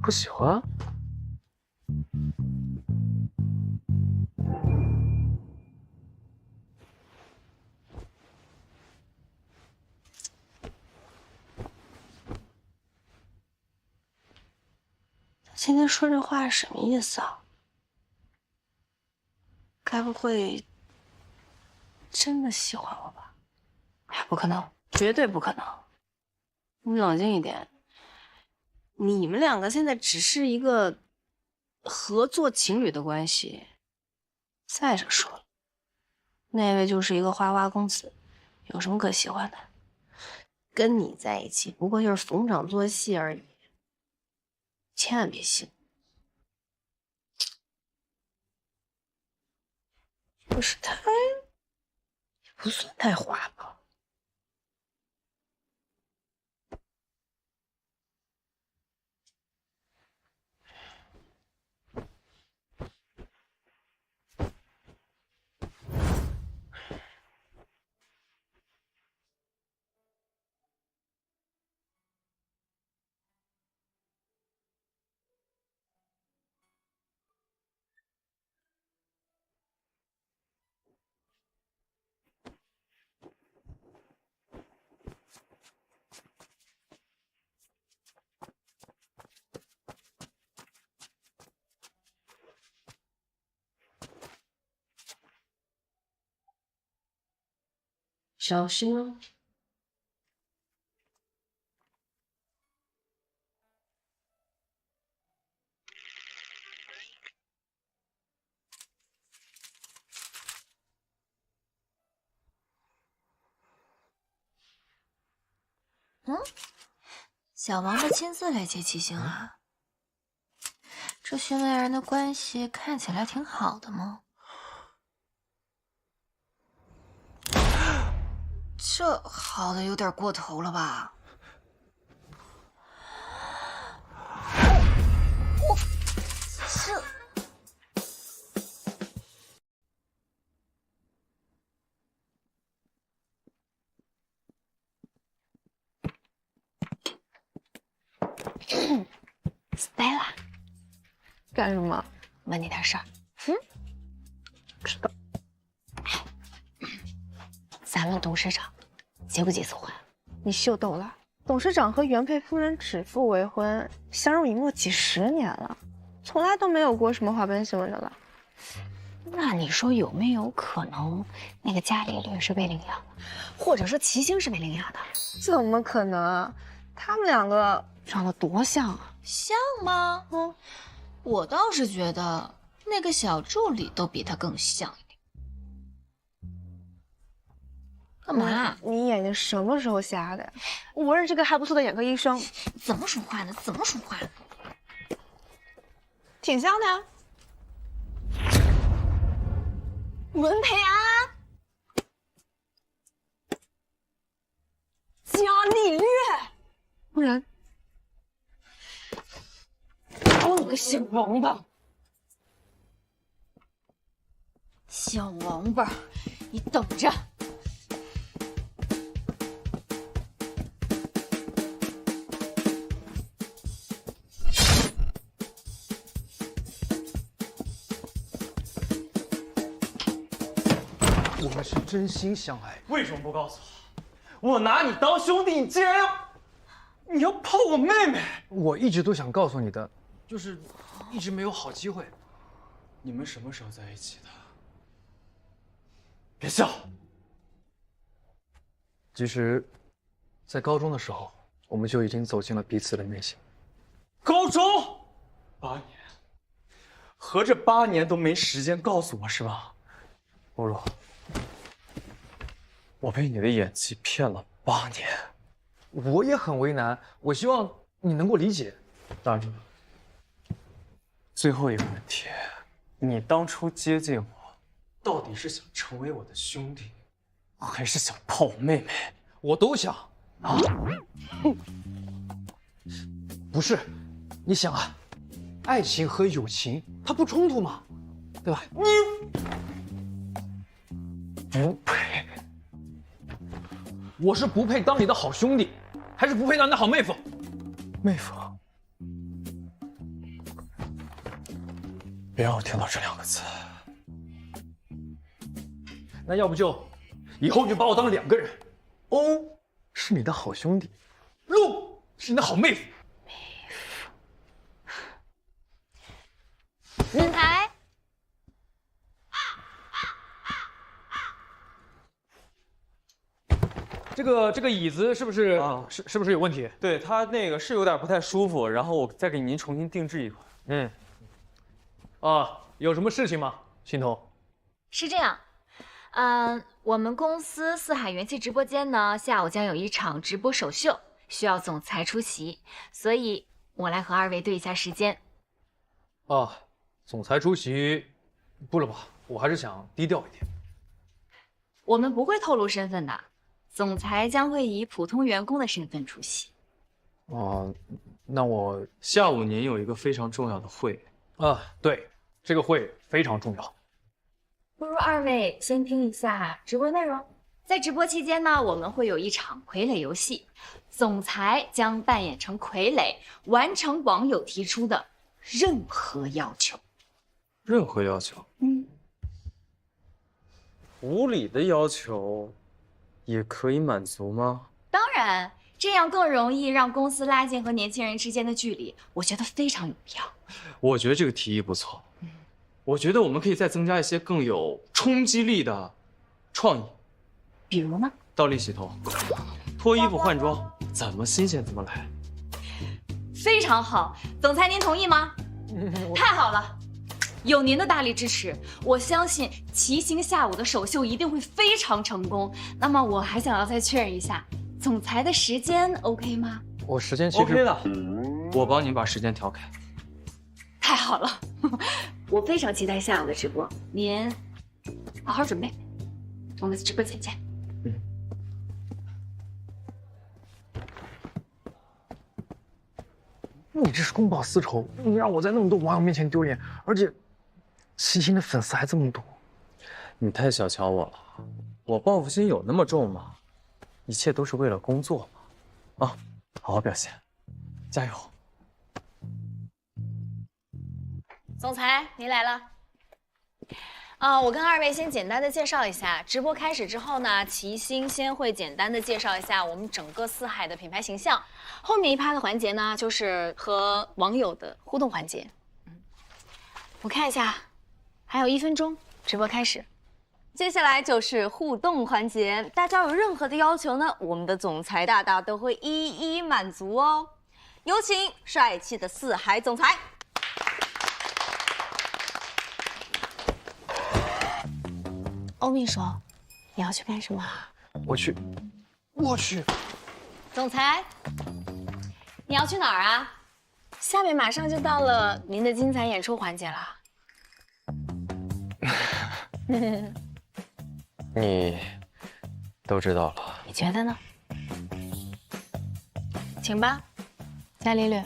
不喜欢？今天说这话是什么意思啊？该不会真的喜欢我吧？哎，不可能，绝对不可能！你冷静一点。你们两个现在只是一个合作情侣的关系。再者说了，那位就是一个花花公子，有什么可喜欢的？跟你在一起不过就是逢场作戏而已。千万别信。可是他也不算太花吧？小心哦。小王八亲自来接齐星啊？这训练人的关系看起来挺好的吗？这好的有点过头了吧？这Stella， 干什么？问你点事儿。知道。咱们董事长结不结次婚？你秀逗了？董事长和原配夫人指腹为婚，相濡以沫几10年了，从来都没有过什么花边新闻的了。那你说有没有可能那个伽利略是被领养的，或者说齐星是被领养的？怎么可能啊？他们两个长得多像啊！像吗？我倒是觉得那个小助理都比他更像一点。干嘛？你眼睛什么时候瞎的呀？我认识个还不错的眼科医生。怎么说话呢？怎么说话呢？挺像的呀。文培安，伽利略，不然，我你个小王八！小王八，你等着！我们是真心相爱，为什么不告诉我？我拿你当兄弟，你竟然你要泡我妹妹！我一直都想告诉你的，就是一直没有好机会。你们什么时候在一起的？别笑。其实，在高中的时候，我们就已经走进了彼此的内心。高中8年，合着8年都没时间告诉我是吧？露露，我被你的演技骗了8年，我也很为难，我希望你能够理解。大哥，最后一个问题，你当初接近我，到底是想成为我的兄弟，还是想泡我妹妹？我都想啊。不是，你想啊，爱情和友情它不冲突吗？对吧？你不配。我是不配当你的好兄弟，还是不配当你的好妹夫？妹夫，别让我听到这2个字。那要不就以后你就把我当2个人，欧是你的好兄弟，陆是你的好妹夫。总裁，这个椅子是不是是不是有问题？对，它那个是有点不太舒服，然后我再给您重新定制一款。有什么事情吗，欣桐？是这样，我们公司四海元气直播间呢，下午将有一场直播首秀，需要总裁出席，所以我来和2位对一下时间。总裁出席，不了吧？我还是想低调一点。我们不会透露身份的，总裁将会以普通员工的身份出席。那我下午您有一个非常重要的会。对，这个会非常重要。不如2位先听一下直播内容。在直播期间呢，我们会有一场傀儡游戏，总裁将扮演成傀儡，完成网友提出的任何要求。任何要求？无理的要求也可以满足吗？当然，这样更容易让公司拉近和年轻人之间的距离，我觉得非常有必要。我觉得这个提议不错。我觉得我们可以再增加一些更有冲击力的创意。比如呢？倒立洗头，脱衣服换装，怎么新鲜怎么来。非常好，总裁您同意吗？太好了，有您的大力支持，我相信齐星下午的首秀一定会非常成功。那么我还想要再确认一下，总裁的时间 OK 吗？我时间其实 OK 的，我帮您把时间调开。太好了，我非常期待下午的直播，您好好准备，我们直播间见。你这是公报私仇，你让我在那么多网友面前丢脸，而且齐星的粉丝还这么多。你太小瞧我了，我报复心有那么重吗？一切都是为了工作嘛。好好表现，加油。总裁，您来了。我跟2位先简单的介绍一下，直播开始之后呢，齐星先会简单的介绍一下我们整个四海的品牌形象，后面一趴的环节呢，就是和网友的互动环节。我看一下，还有1分钟，直播开始。接下来就是互动环节，大家有任何的要求呢，我们的总裁大大都会一一满足哦。有请帅气的四海总裁。欧秘书，你要去干什么？我去。总裁，你要去哪儿啊？下面马上就到了您的精彩演出环节了。你都知道了，你觉得呢？请吧，伽利略。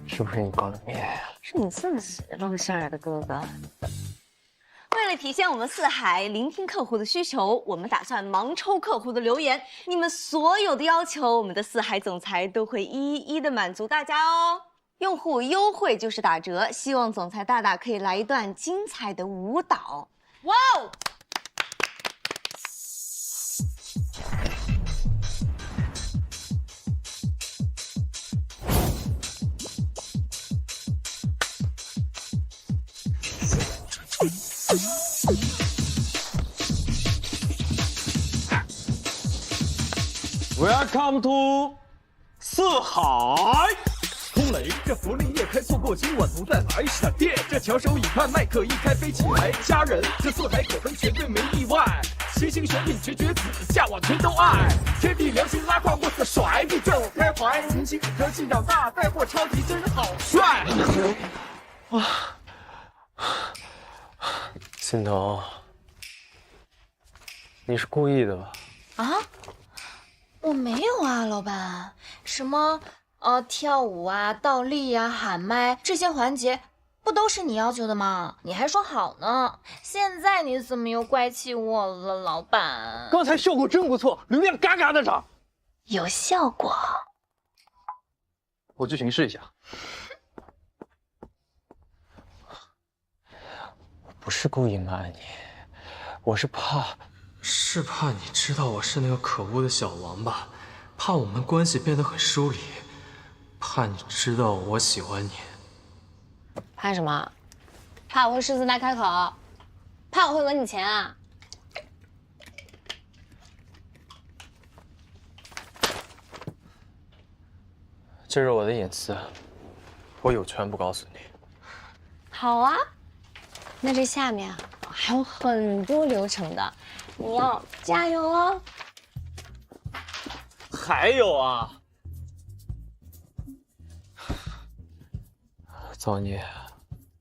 是不是你搞的面？是你自己露馅儿的，哥哥。为了体现我们四海聆听客户的需求，我们打算盲抽客户的留言，你们所有的要求，我们的四海总裁都会一一的满足大家哦。用户优惠就是打折，希望总裁大大可以来一段精彩的舞蹈。哇哦！Welcome to 四海。轰雷，这福利也开错过，今晚不再来。闪电，这翘首以盼，麦克一开飞起来。家人，这四海口碑绝对没意外。七星选品绝绝子，下网全都爱。天地良心拉胯，我色甩，宇宙开怀。明星科技长大，带货超级真好帅。心疼，你是故意的吧？啊？我没有啊，老板。什么跳舞啊、倒立啊、喊麦这些环节，不都是你要求的吗？你还说好呢，现在你怎么又怪起我了，老板？刚才效果真不错，流量嘎嘎的涨。有效果？我去巡视一下。不是故意瞒你，我是怕你知道我是那个可恶的小王八，怕我们关系变得很疏离，怕你知道我喜欢你。怕什么？怕我会狮子大开口？怕我会闻你钱啊？这是我的隐私，我有权不告诉你。好啊，那这下面啊还有很多流程的，你要加油哦。还有啊，造孽！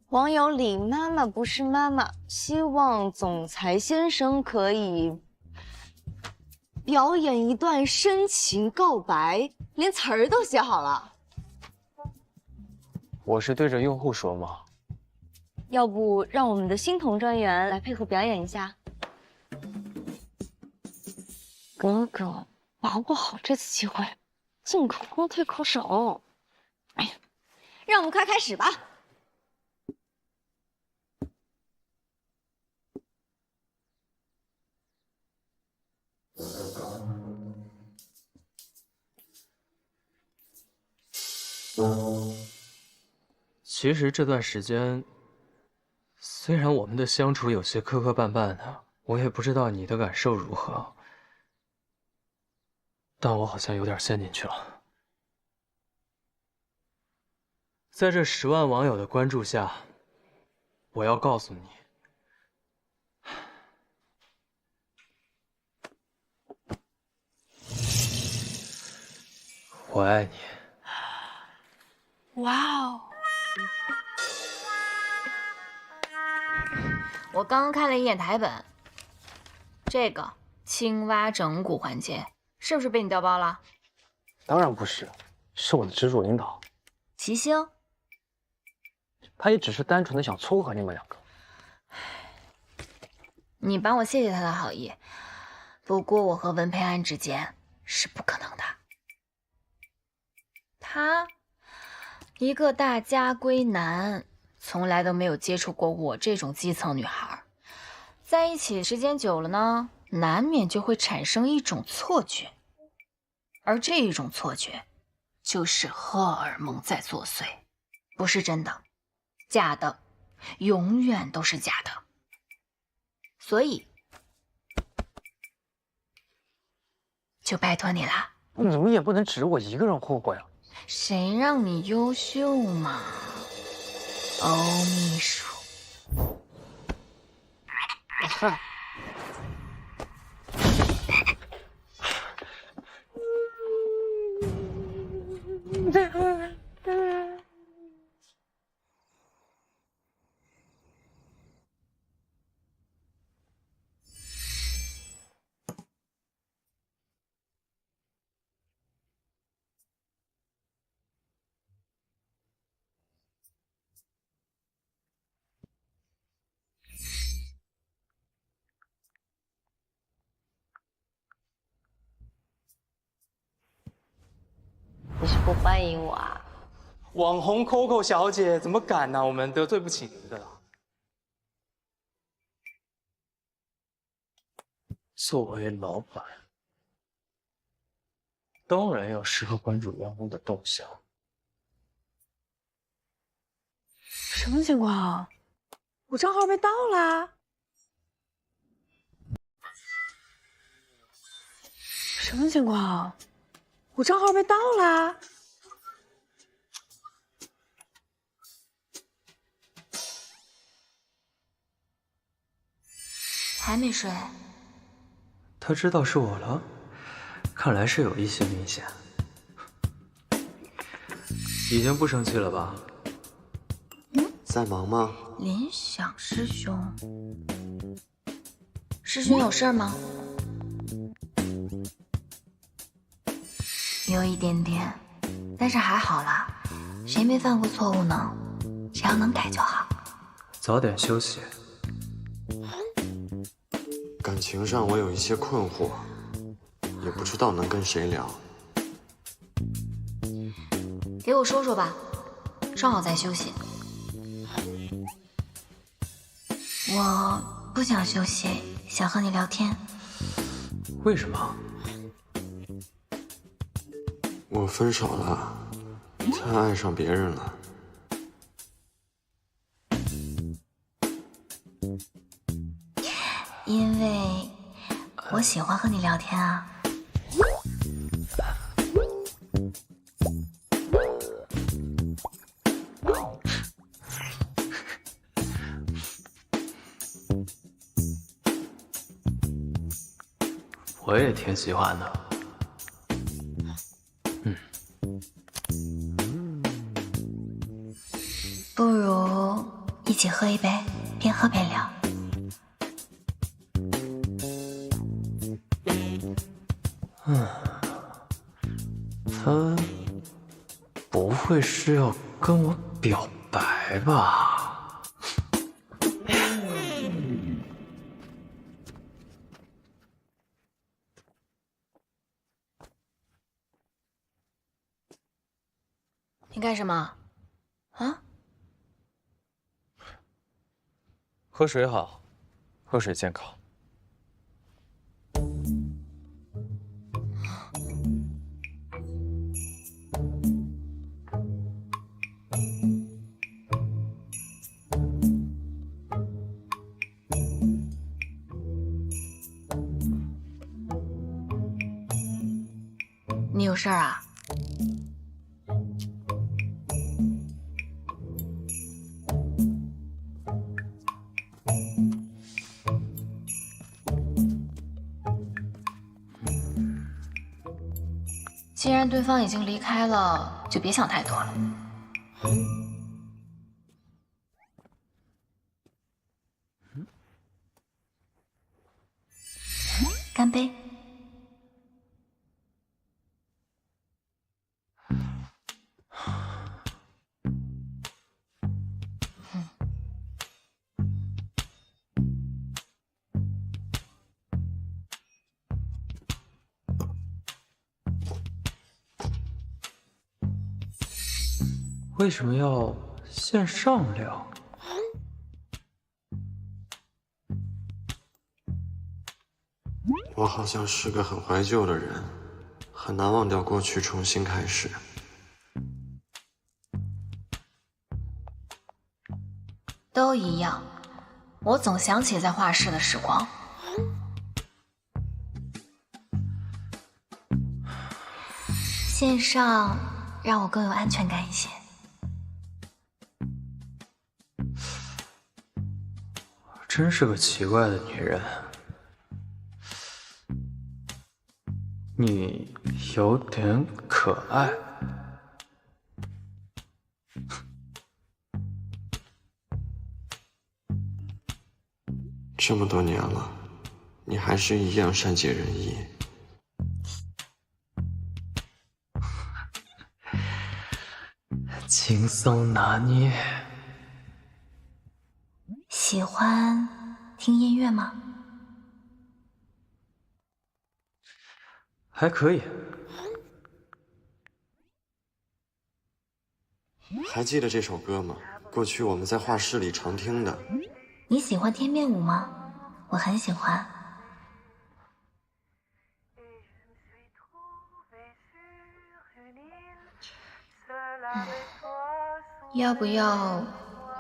网友李妈妈不是妈妈，希望总裁先生可以表演一段深情告白，连词儿都写好了。我是对着用户说吗？要不让我们的心彤专员来配合表演一下？哥哥，把握好这次机会，进口多退口手。哎呀，让我们快开始吧。其实这段时间，虽然我们的相处有些磕磕绊绊的，我也不知道你的感受如何，但我好像有点陷进去了。在这10万网友的关注下，我要告诉你，我爱你。哇哦！我刚刚看了一眼台本，这个青蛙整蛊环节是不是被你调包了？当然不是，是我的直属领导齐星，他也只是单纯的想撮合你们两个。你帮我谢谢他的好意，不过我和文佩安之间是不可能的。他一个大家闺男，从来都没有接触过我这种基层女孩，在一起时间久了呢，难免就会产生一种错觉，而这一种错觉就是荷尔蒙在作祟，不是真的，假的，永远都是假的。所以就拜托你啦。你们也不能指我一个人霍霍呀。谁让你优秀嘛，欧秘书。你是不欢迎我啊？网红 Coco 小姐怎么敢呢？我们得罪不起您的。作为老板，当然要时刻关注员工的动向。什么情况？我账号被盗啦？什么情况？我账号被盗啦？还没睡？他知道是我了，看来是有一些明显。已经不生气了吧？在忙吗？林想师兄，师兄有事吗？有一点点，但是还好啦，谁没犯过错误呢？只要能改就好。早点休息。感情上我有一些困惑，也不知道能跟谁聊。给我说说吧，正好在休息。我不想休息，想和你聊天。为什么？我分手了，他爱上别人了。因为我喜欢和你聊天啊。我也挺喜欢的。不如一起喝一杯，边喝边聊。他不会是要跟我表白吧？你干什么？啊？喝水好，喝水健康。你有事儿啊？既然对方已经离开了，就别想太多了。干杯！为什么要线上聊？我好像是个很怀旧的人，很难忘掉过去，重新开始。都一样，我总想起在画室的时光。线上让我更有安全感一些。真是个奇怪的女人。你有点可爱。这么多年了，你还是一样善解人意。轻松拿捏。喜欢听音乐吗？还可以。还记得这首歌吗？过去我们在画室里常听的。你喜欢天边舞吗？我很喜欢。要不要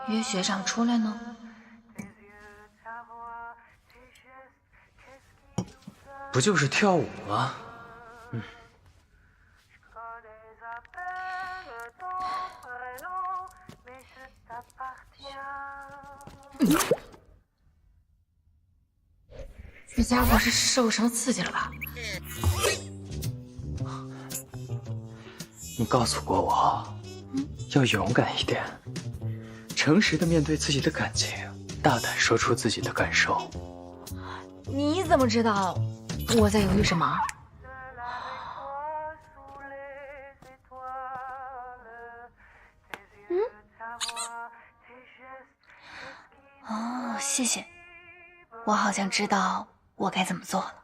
约学长出来呢？不就是跳舞吗？这家伙是受什么刺激了吧？你告诉过我，要勇敢一点，诚实的面对自己的感情，大胆说出自己的感受。你怎么知道我在犹豫什么？哦，谢谢。我好像知道我该怎么做了。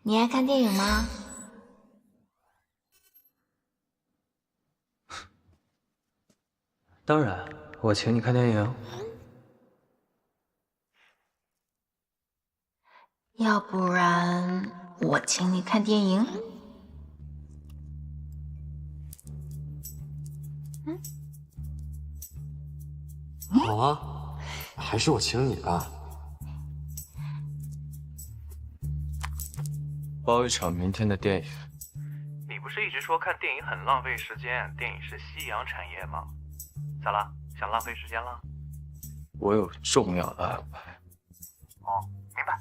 你爱看电影吗？当然，我请你看电影。要不然我请你看电影。好啊，还是我请你吧。包一场明天的电影。你不是一直说看电影很浪费时间，电影是夕阳产业吗？咋了？想浪费时间了？我有重要的安排。哦，明白。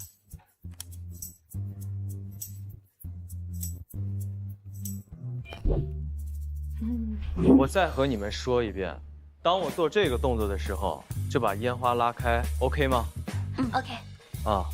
我再和你们说一遍，当我做这个动作的时候，就把烟花拉开 ，OK 吗？嗯 ，OK。啊。